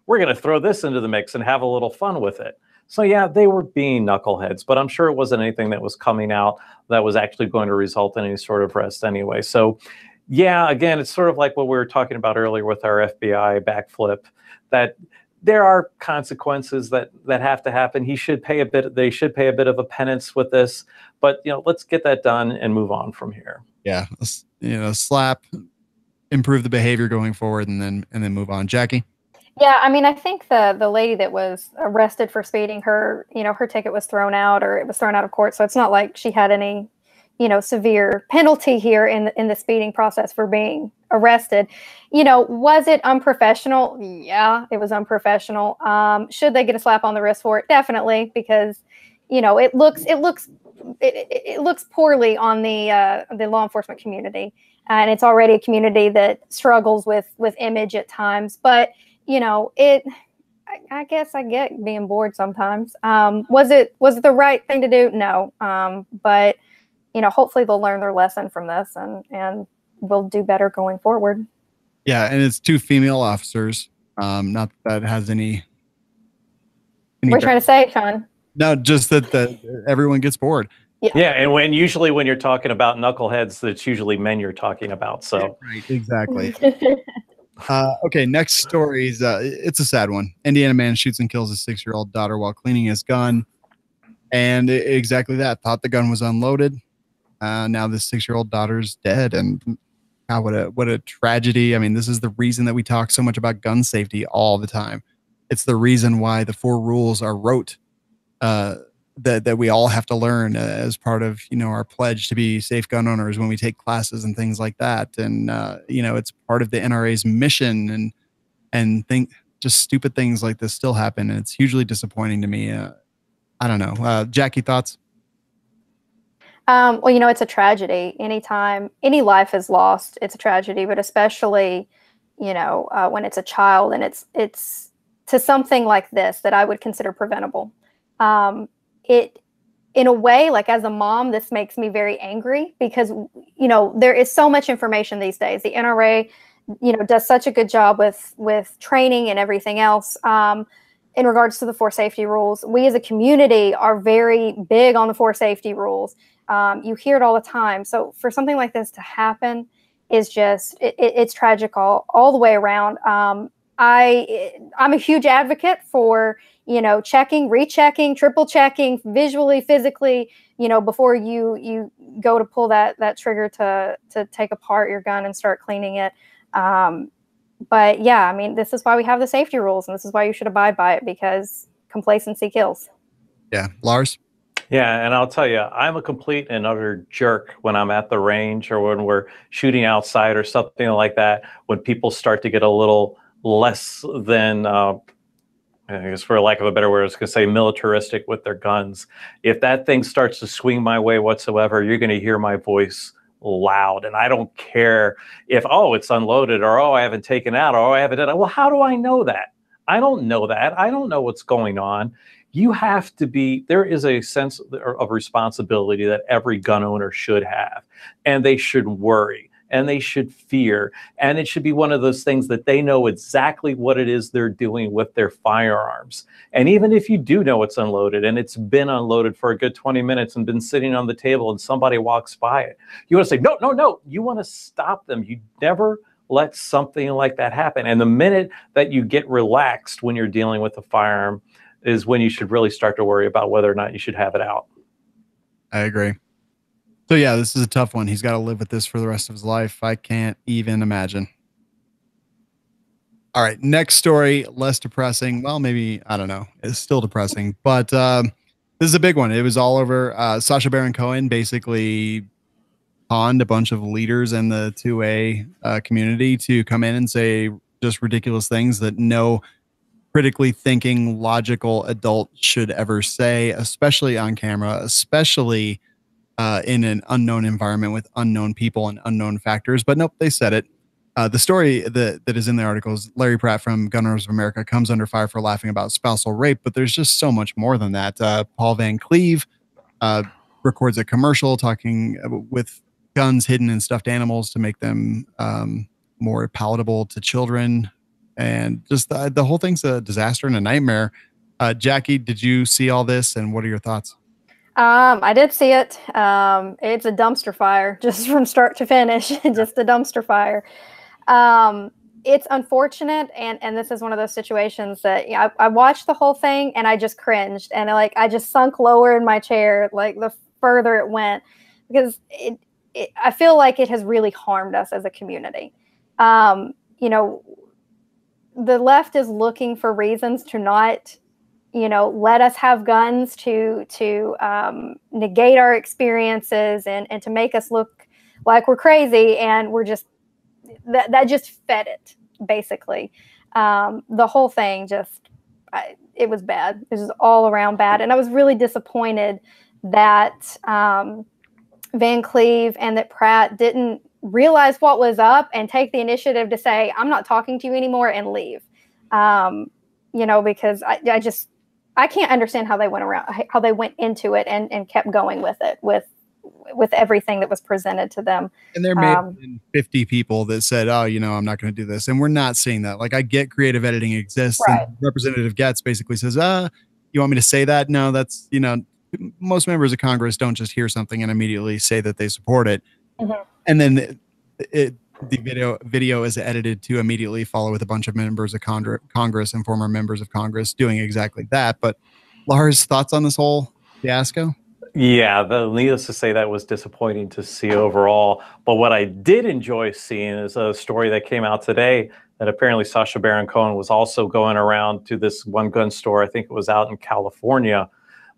we're going to throw this into the mix and have a little fun with it. So yeah, they were being knuckleheads, but I'm sure it wasn't anything that was coming out that was actually going to result in any sort of arrest anyway. So yeah, again, it's sort of like what we were talking about earlier with our FBI backflip, that there are consequences that have to happen. They should pay a bit of a penance with this, but let's get that done and move on from here. Yeah, slap, improve the behavior going forward, and then move on. Jackie? Yeah, I mean, I think the lady that was arrested for speeding, her ticket was thrown out, or it was thrown out of court. So it's not like she had any, severe penalty here in the speeding process for being arrested. Was it unprofessional? Yeah, it was unprofessional. Should they get a slap on the wrist for it? Definitely, because it looks poorly on the law enforcement community, and it's already a community that struggles with image at times, but. I guess I get being bored sometimes. Was it the right thing to do? No. But hopefully they'll learn their lesson from this and we'll do better going forward. Yeah. And it's 2 female officers. Not that has any what are you trying to say, Sean? No, just that everyone gets bored. Yeah. And usually when you're talking about knuckleheads, it's usually men you're talking about. So right, exactly. Okay, next story is it's a sad one. Indiana man shoots and kills his 6-year-old daughter while cleaning his gun, and exactly that. Thought the gun was unloaded. Now this 6-year-old daughter's dead, and what a tragedy. I mean, this is the reason that we talk so much about gun safety all the time. It's the reason why the 4 rules are wrote. That we all have to learn as part of our pledge to be safe gun owners when we take classes and things like that, and it's part of the NRA's mission, and just stupid things like this still happen, and it's hugely disappointing to me. I don't know, Jackie, thoughts? Well, it's a tragedy. Anytime any life is lost, it's a tragedy, but especially when it's a child and it's to something like this that I would consider preventable. It, in a way, like as a mom, this makes me very angry because, there is so much information these days. The NRA, does such a good job with training and everything else. In regards to the 4 safety rules, we as a community are very big on the 4 safety rules. You hear it all the time. So for something like this to happen is just, it's tragic all the way around. I'm a huge advocate for, checking, rechecking, triple checking, visually, physically, before you go to pull that trigger to take apart your gun and start cleaning it. But yeah, I mean, this is why we have the safety rules, and this is why you should abide by it, because complacency kills. Yeah. Lars? Yeah, and I'll tell you, I'm a complete and utter jerk when I'm at the range or when we're shooting outside or something like that, when people start to get a little less than, I guess for lack of a better word, I was going to say militaristic with their guns. If that thing starts to swing my way whatsoever, you're going to hear my voice loud. And I don't care if, it's unloaded, or, I haven't taken out, or, I haven't done it. Well, how do I know that? I don't know that. I don't know what's going on. You have to be, there is a sense of responsibility that every gun owner should have, and they should worry. And they should fear, and it should be one of those things that they know exactly what it is they're doing with their firearms. And even if you do know it's unloaded and it's been unloaded for a good 20 minutes and been sitting on the table and somebody walks by it, you want to say, no. You want to stop them. You never let something like that happen. And the minute that you get relaxed when you're dealing with a firearm is when you should really start to worry about whether or not you should have it out. I agree. So yeah, this is a tough one. He's got to live with this for the rest of his life. I can't even imagine. All right, next story, less depressing. Well, maybe, I don't know. It's still depressing, but This is a big one. It was all over. Sacha Baron Cohen basically pawned a bunch of leaders in the 2A community to come in and say just ridiculous things that no critically thinking, logical adult should ever say, especially on camera, especially in an unknown environment with unknown people and unknown factors. But nope, they said it. The story that is in the article is Larry Pratt from Gun Owners of America comes under fire for laughing about spousal rape, but there's just so much more than that. Paul Van Cleve records a commercial talking with guns hidden in stuffed animals to make them more palatable to children. And just the whole thing's a disaster and a nightmare. Jackie, did you see all this, and what are your thoughts? I did see it. It's a dumpster fire, just from start to finish, just a dumpster fire. It's unfortunate, and this is one of those situations that I watched the whole thing and I just cringed, and I just sunk lower in my chair like the further it went, because I feel like it has really harmed us as a community. The left is looking for reasons to not let us have guns, to negate our experiences and to make us look like we're crazy. And we're just, that just fed it, basically. The whole thing it was bad. It was all around bad. And I was really disappointed that Van Cleve and that Pratt didn't realize what was up and take the initiative to say, I'm not talking to you anymore, and leave. Because I can't understand how they went into it and kept going with it, with everything that was presented to them. And there may have been 50 people that said, oh, I'm not going to do this. And we're not seeing that. Like, I get creative editing exists. Right. And Representative Getz basically says, you want me to say that? No, that's, most members of Congress don't just hear something and immediately say that they support it. Mm-hmm. And then the video is edited to immediately follow with a bunch of members of Congress and former members of Congress doing exactly that. But Lars, thoughts on this whole fiasco? Yeah, needless to say, that was disappointing to see overall. But what I did enjoy seeing is a story that came out today that apparently Sacha Baron Cohen was also going around to this one gun store. I think it was out in California.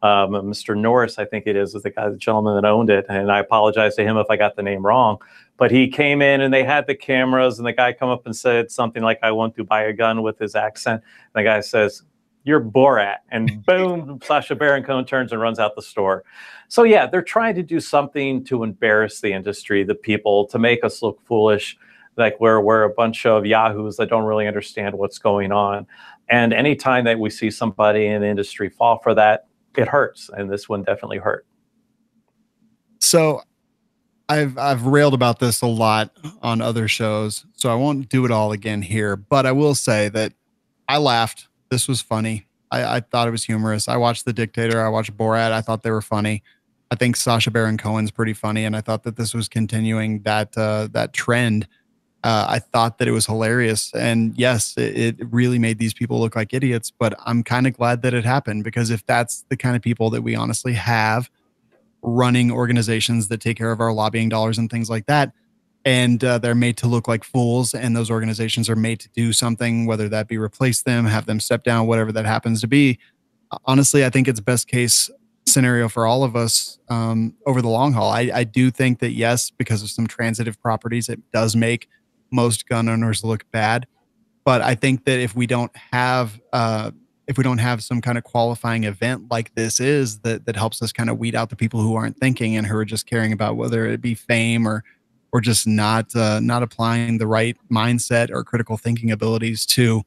Mr. Norris, I think it is the gentleman that owned it. And I apologize to him if I got the name wrong. But he came in and they had the cameras, and the guy come up and said something like, I want to buy a gun, with his accent. And the guy says, you're Borat. And boom, Sacha Baron Cohen turns and runs out the store. So yeah, they're trying to do something to embarrass the industry, the people, to make us look foolish, like we're a bunch of yahoos that don't really understand what's going on. And anytime that we see somebody in the industry fall for that, it hurts. And this one definitely hurt. So I've railed about this a lot on other shows, so I won't do it all again here, but I will say that I laughed. This was funny. I thought it was humorous. I watched The Dictator. I watched Borat. I thought they were funny. I think Sacha Baron Cohen's pretty funny, and I thought that this was continuing that trend. I thought that it was hilarious, and yes, it really made these people look like idiots, but I'm kind of glad that it happened, because if that's the kind of people that we honestly have running organizations that take care of our lobbying dollars and things like that, and they're made to look like fools, and those organizations are made to do something, whether that be replace them, have them step down, whatever that happens to be. Honestly, I think it's best case scenario for all of us over the long haul. I do think that, yes, because of some transitive properties, it does make most gun owners look bad. But I think that if we don't have some kind of qualifying event like this is, that helps us kind of weed out the people who aren't thinking and who are just caring about whether it be fame or just not applying the right mindset or critical thinking abilities to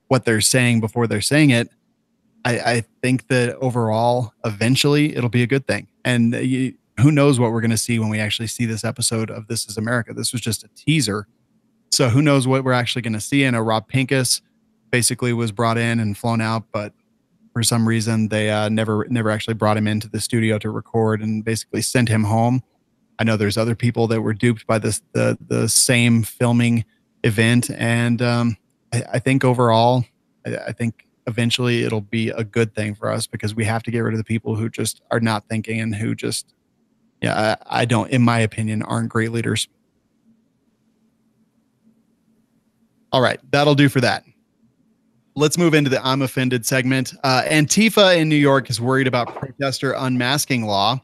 what they're saying before they're saying it, I think that overall, eventually, it'll be a good thing. And who knows what we're going to see when we actually see this episode of This Is America. This was just a teaser. So who knows what we're actually going to see. And Rob Pincus basically was brought in and flown out, but for some reason they never actually brought him into the studio to record and basically sent him home. I know there's other people that were duped by the same filming event. And I think overall, I think eventually it'll be a good thing for us, because we have to get rid of the people who just are not thinking and who just, I don't, in my opinion, aren't great leaders. All right, that'll do for that. Let's move into the I'm offended segment. Antifa in New York is worried about protester unmasking law.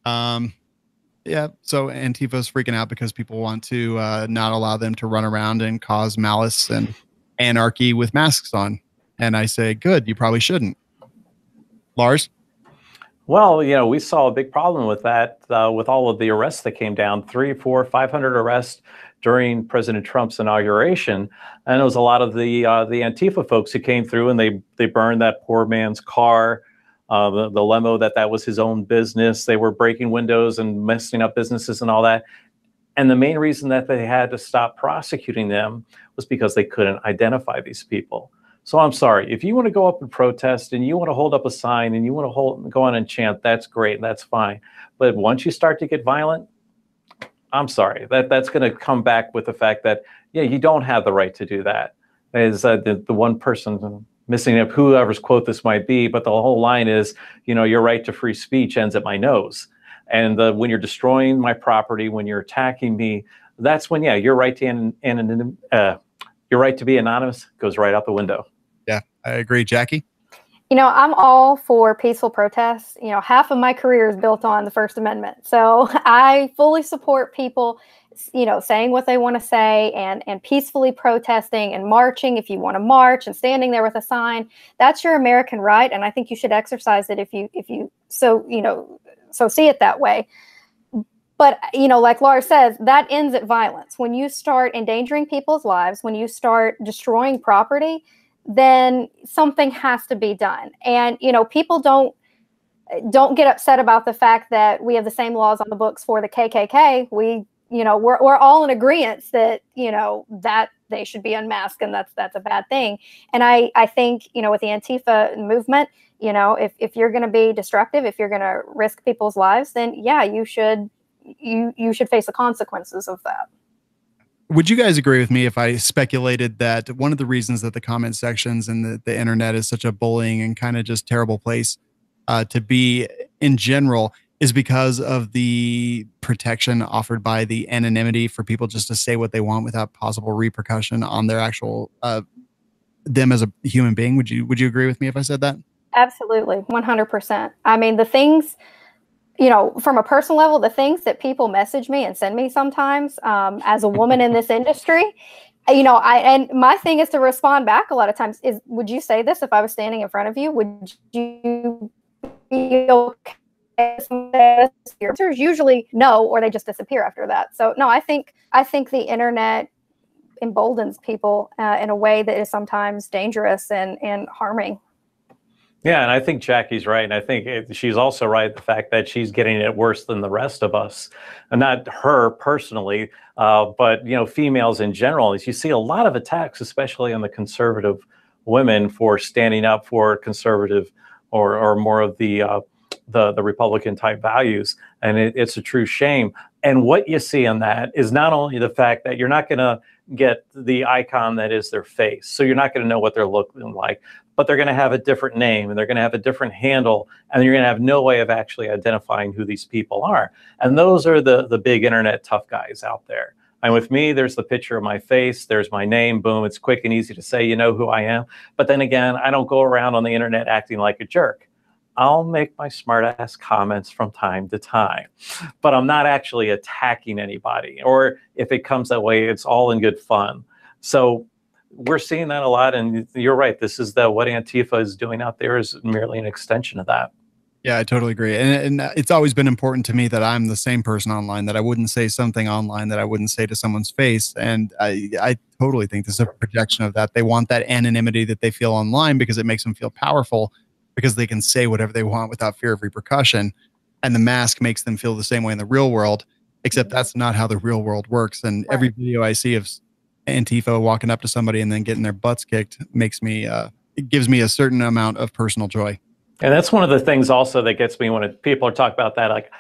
Yeah, so Antifa's freaking out because people want to not allow them to run around and cause malice and anarchy with masks on. And I say, good, you probably shouldn't. Lars? Well, we saw a big problem with that, with all of the arrests that came down, 300, 400, 500 arrests during President Trump's inauguration. And it was a lot of the Antifa folks who came through and they burned that poor man's car, the limo that was his own business. They were breaking windows and messing up businesses and all that. And the main reason that they had to stop prosecuting them was because they couldn't identify these people. So I'm sorry, if you want to go up and protest and you want to hold up a sign and you want to go on and chant, that's great, that's fine. But once you start to get violent, I'm sorry, that's going to come back with the fact that, yeah, you don't have the right to do that. Is the one person missing up whoever's quote this might be, but the whole line is, your right to free speech ends at my nose. And when you're destroying my property, when you're attacking me, that's when, yeah, your right to your right to be anonymous goes right out the window. Yeah, I agree. Jackie? I'm all for peaceful protests. Half of my career is built on the First Amendment. So I fully support people, saying what they want to say and peacefully protesting and marching if you want to march and standing there with a sign. That's your American right. And I think you should exercise it if you so see it that way. But, like Lars says, that ends at violence. When you start endangering people's lives, when you start destroying property, then something has to be done. And, people don't get upset about the fact that we have the same laws on the books for the KKK. We're all in agreement that, that they should be unmasked, and that's a bad thing. And I think, with the Antifa movement, if you're going to be destructive, if you're going to risk people's lives, then yeah, you should face the consequences of that. Would you guys agree with me if I speculated that one of the reasons that the comment sections and the internet is such a bullying and kind of just terrible place to be in general is because of the protection offered by the anonymity for people just to say what they want without possible repercussion on their actual them as a human being? Would you agree with me if I said that? Absolutely, 100%. I mean, the things, from a personal level, the things that people message me and send me sometimes, as a woman in this industry, and my thing is to respond back a lot of times is, would you say this if I was standing in front of you? Would you be okay? The answers usually no, or they just disappear after that. So no, I think the internet emboldens people in a way that is sometimes dangerous and harming. Yeah, and I think Jackie's right. And I think she's also right, the fact that she's getting it worse than the rest of us. And not her personally, but, females in general. As you see a lot of attacks, especially on the conservative women for standing up for conservative or more of the Republican type values. And it's a true shame. And what you see in that is not only the fact that you're not going to get the icon that is their face. So you're not going to know what they're looking like, but they're going to have a different name and they're going to have a different handle, and you're going to have no way of actually identifying who these people are. And those are the big internet tough guys out there. And with me, there's the picture of my face, there's my name, boom, it's quick and easy to say, you know who I am. But then again, I don't go around on the internet acting like a jerk. I'll make my smart-ass comments from time to time, but I'm not actually attacking anybody. Or if it comes that way, it's all in good fun. So we're seeing that a lot, and you're right. This is what Antifa is doing out there is merely an extension of that. Yeah, I totally agree. And it's always been important to me that I'm the same person online, that I wouldn't say something online that I wouldn't say to someone's face. And I totally think this is a projection of that. They want that anonymity that they feel online because it makes them feel powerful, because they can say whatever they want without fear of repercussion. And the mask makes them feel the same way in the real world, except that's not how the real world works. And every video I see of Antifa walking up to somebody and then getting their butts kicked makes me, it gives me a certain amount of personal joy. And that's one of the things also that gets me when people are talking about that, like,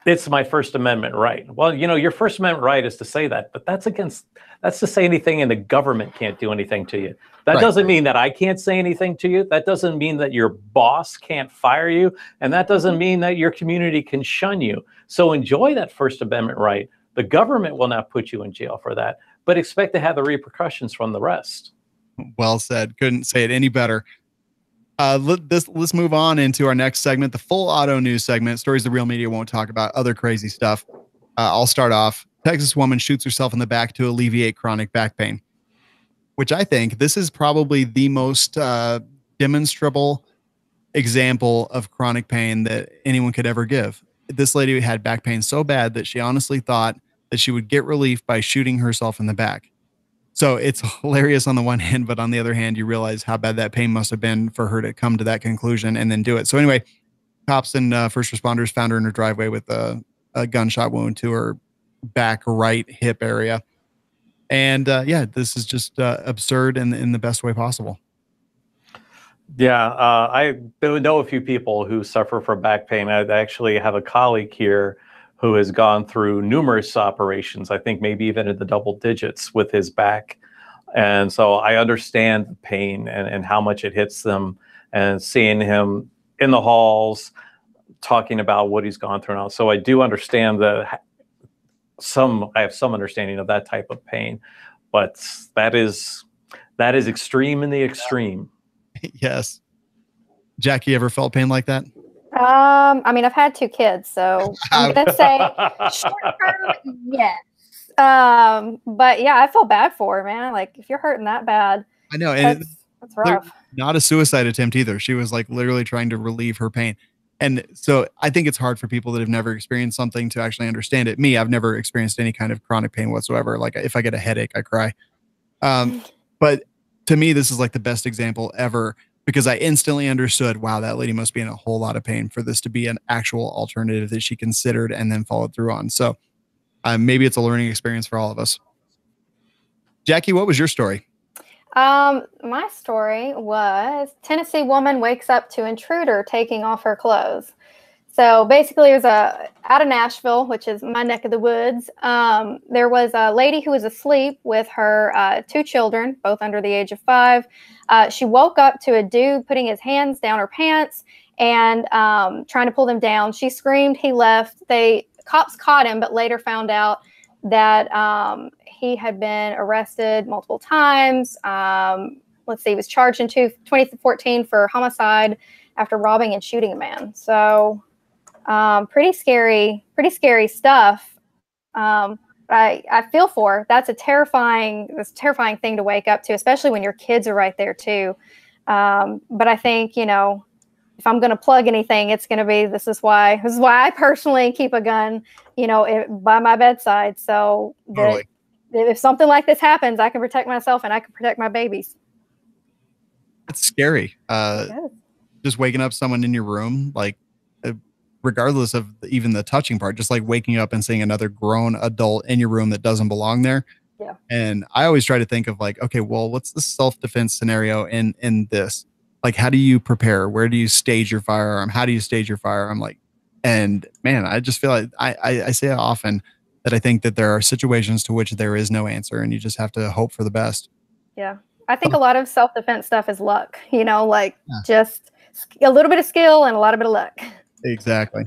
it's my First Amendment right. Well, your First Amendment right is to say that, but that's to say anything and the government can't do anything to you. That doesn't mean that I can't say anything to you. That doesn't mean that your boss can't fire you. And that doesn't mean that your community can shun you. So enjoy that First Amendment right. The government will not put you in jail for that, but expect to have the repercussions from the rest. Well said. Couldn't say it any better. Let's move on into our next segment, the full auto news segment. Stories the real media won't talk about, other crazy stuff. I'll start off. Texas woman shoots herself in the back to alleviate chronic back pain, which I think this is probably the most demonstrable example of chronic pain that anyone could ever give. This lady had back pain so bad that she honestly thought that she would get relief by shooting herself in the back. So it's hilarious on the one hand, but on the other hand, you realize how bad that pain must have been for her to come to that conclusion and then do it. So anyway, cops and first responders found her in her driveway with a gunshot wound to her back right hip area. And yeah, this is just absurd in the best way possible. Yeah, I know a few people who suffer from back pain. I actually have a colleague here who has gone through numerous operations, I think maybe even in the double digits with his back. And so I understand the pain and how much it hits them, and seeing him in the halls talking about what he's gone through now. So I do understand I have some understanding of that type of pain, but that is extreme in the extreme. Yes. Jackie, ever felt pain like that? I mean, I've had 2 kids, so I'm gonna say short term, yes. But yeah, I feel bad for her, man. Like, if you're hurting that bad, I know, and that's rough. Not a suicide attempt either. She was like literally trying to relieve her pain. And so I think it's hard for people that have never experienced something to actually understand it. Me, I've never experienced any kind of chronic pain whatsoever. Like, if I get a headache, I cry. But to me, this is like the best example ever, because I instantly understood, wow, that lady must be in a whole lot of pain for this to be an actual alternative that she considered and then followed through on. So maybe it's a learning experience for all of us. Jackie, what was your story? My story was Tennessee woman wakes up to intruder taking off her clothes. So basically, it was out of Nashville, which is my neck of the woods. There was a lady who was asleep with her 2 children, both under the age of 5. She woke up to a dude putting his hands down her pants and trying to pull them down. She screamed. He left. Cops caught him, but later found out that he had been arrested multiple times. Let's see, he was charged in 2014 for homicide after robbing and shooting a man. So pretty scary stuff. I feel for her. That's a terrifying thing to wake up to, especially when your kids are right there too. But I think, if I'm going to plug anything, it's going to be, this is why I personally keep a gun, by my bedside. So that if something like this happens, I can protect myself and I can protect my babies. It's scary. Just waking up someone in your room, like, regardless of even the touching part, just like waking up and seeing another grown adult in your room that doesn't belong there. Yeah. And I always try to think of like, okay, well, what's the self-defense scenario in this? Like, how do you prepare? Where do you stage your firearm? How do you stage your firearm? Like, and man, I just feel like I say it often that I think that there are situations to which there is no answer and you just have to hope for the best. Yeah. I think a lot of self-defense stuff is luck, just a little bit of skill and a lot of bit of luck. Exactly.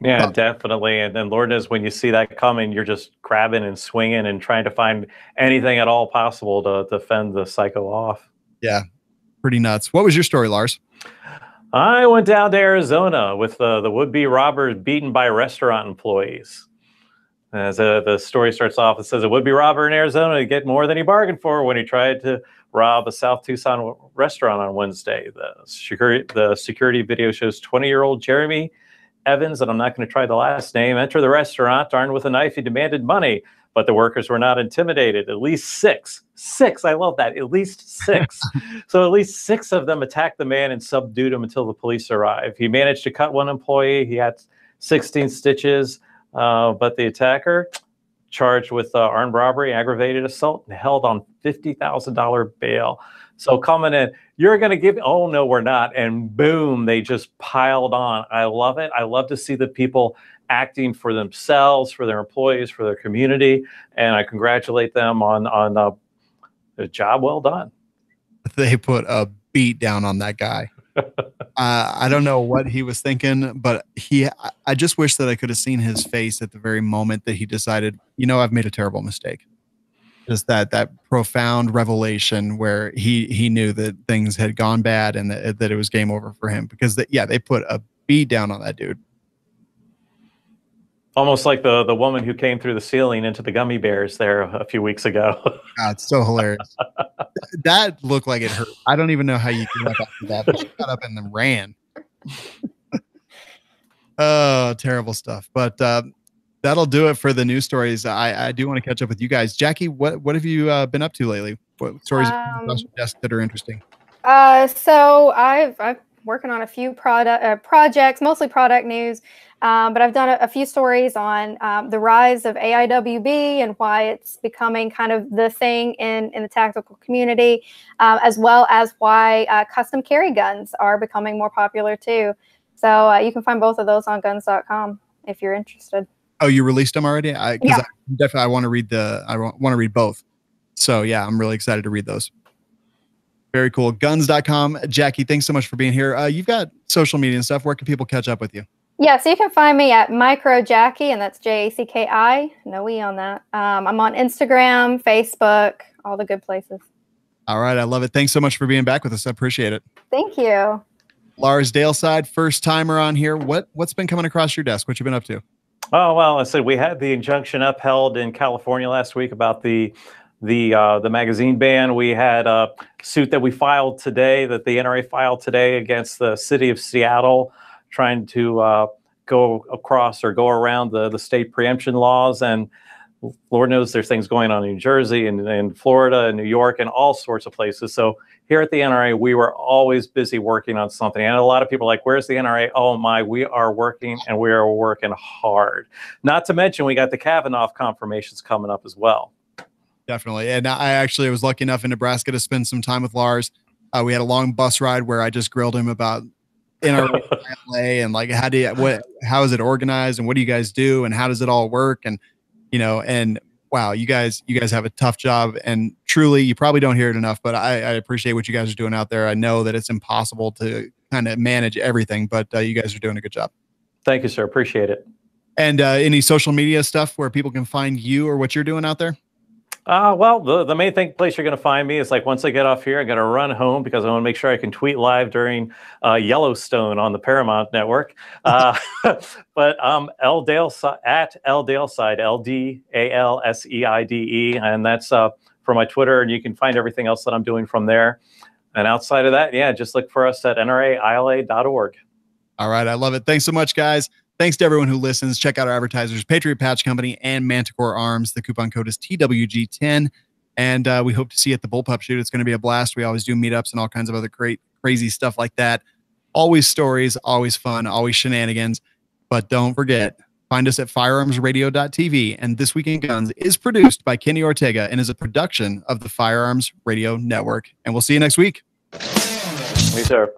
Yeah, definitely. And then Lord knows when you see that coming, you're just grabbing and swinging and trying to find anything at all possible to fend the psycho off. Yeah, pretty nuts. What was your story, Lars? I went down to Arizona with the would-be robbers beaten by restaurant employees. As the story starts off, it says a would-be robber in Arizona to get more than he bargained for when he tried to rob a South Tucson restaurant on Wednesday. The security video shows 20-year-old Jeremy Evans, and I'm not going to try the last name, enter the restaurant armed with a knife. He demanded money, but the workers were not intimidated. At least six, I love that, at least 6. So at least 6 of them attacked the man and subdued him until the police arrived. He managed to cut one employee. He had 16 stitches, but the attacker, charged with armed robbery, aggravated assault, and held on $50,000 bail. So coming in, you're going to give, oh, no, we're not. And boom, they just piled on. I love it. I love to see the people acting for themselves, for their employees, for their community. And I congratulate them on a job well done. They put a beat down on that guy. I don't know what he was thinking, but I just wish that I could have seen his face at the very moment that he decided, I've made a terrible mistake. just that profound revelation where he knew that things had gone bad and that it was game over for him, because they put a beat down on that dude. Almost like the woman who came through the ceiling into the gummy bears there a few weeks ago. God, it's so hilarious. That looked like it hurt. I don't even know how you get up after that, but she got up and then ran. Oh, terrible stuff. But that'll do it for the news stories. I do want to catch up with you guys. Jackie, what have you been up to lately? What stories across your desk that are interesting? So I've working on a few projects, mostly product news. But I've done a few stories on the rise of AIWB and why it's becoming kind of the thing in the tactical community, as well as why custom carry guns are becoming more popular too. So you can find both of those on guns.com if you're interested. Oh, you released them already? Because I want to read I want to read both. So yeah, I'm really excited to read those. Very cool. Guns.com. Jackie, thanks so much for being here. You've got social media and stuff. Where can people catch up with you? Yeah, so you can find me at Micro Jackie, and that's Jacki, no E on that. I'm on Instagram, Facebook, all the good places. All right, I love it. Thanks so much for being back with us. I appreciate it. Thank you. Lars Daleside, first timer on here. What's been coming across your desk? What you been up to? Oh, well, I said we had the injunction upheld in California last week about the magazine ban. We had a suit that we filed today, that the NRA filed today against the city of Seattle, trying to go across or go around the state preemption laws. And Lord knows there's things going on in New Jersey and Florida and New York and all sorts of places. So here at the NRA, we were always busy working on something. And a lot of people are like, where's the NRA? Oh my, we are working, and we are working hard. Not to mention, we got the Kavanaugh confirmations coming up as well. Definitely. And I was lucky enough in Nebraska to spend some time with Lars. We had a long bus ride where I just grilled him about NRA and like, how is it organized and what do you guys do and how does it all work? And, and wow, you guys have a tough job, and truly, you probably don't hear it enough, but I appreciate what you guys are doing out there. I know that it's impossible to kind of manage everything, but you guys are doing a good job. Thank you, sir. Appreciate it. And any social media stuff where people can find you or what you're doing out there? Well, the main place you're going to find me is like once I get off here, I'm going to run home because I want to make sure I can tweet live during Yellowstone on the Paramount Network. But L Daleside at L Daleside, LDALSEIDE, and that's for my Twitter, and you can find everything else that I'm doing from there. And outside of that, yeah, just look for us at nraila.org. All right, I love it. Thanks so much, guys. Thanks to everyone who listens. Check out our advertisers, Patriot Patch Company and Manticore Arms. The coupon code is TWG10. And we hope to see you at the Bullpup Shoot. It's going to be a blast. We always do meetups and all kinds of other great, crazy stuff like that. Always stories, always fun, always shenanigans. But don't forget, find us at firearmsradio.tv. And This Week in Guns is produced by Kenny Ortega and is a production of the Firearms Radio Network. And we'll see you next week. Me, sir.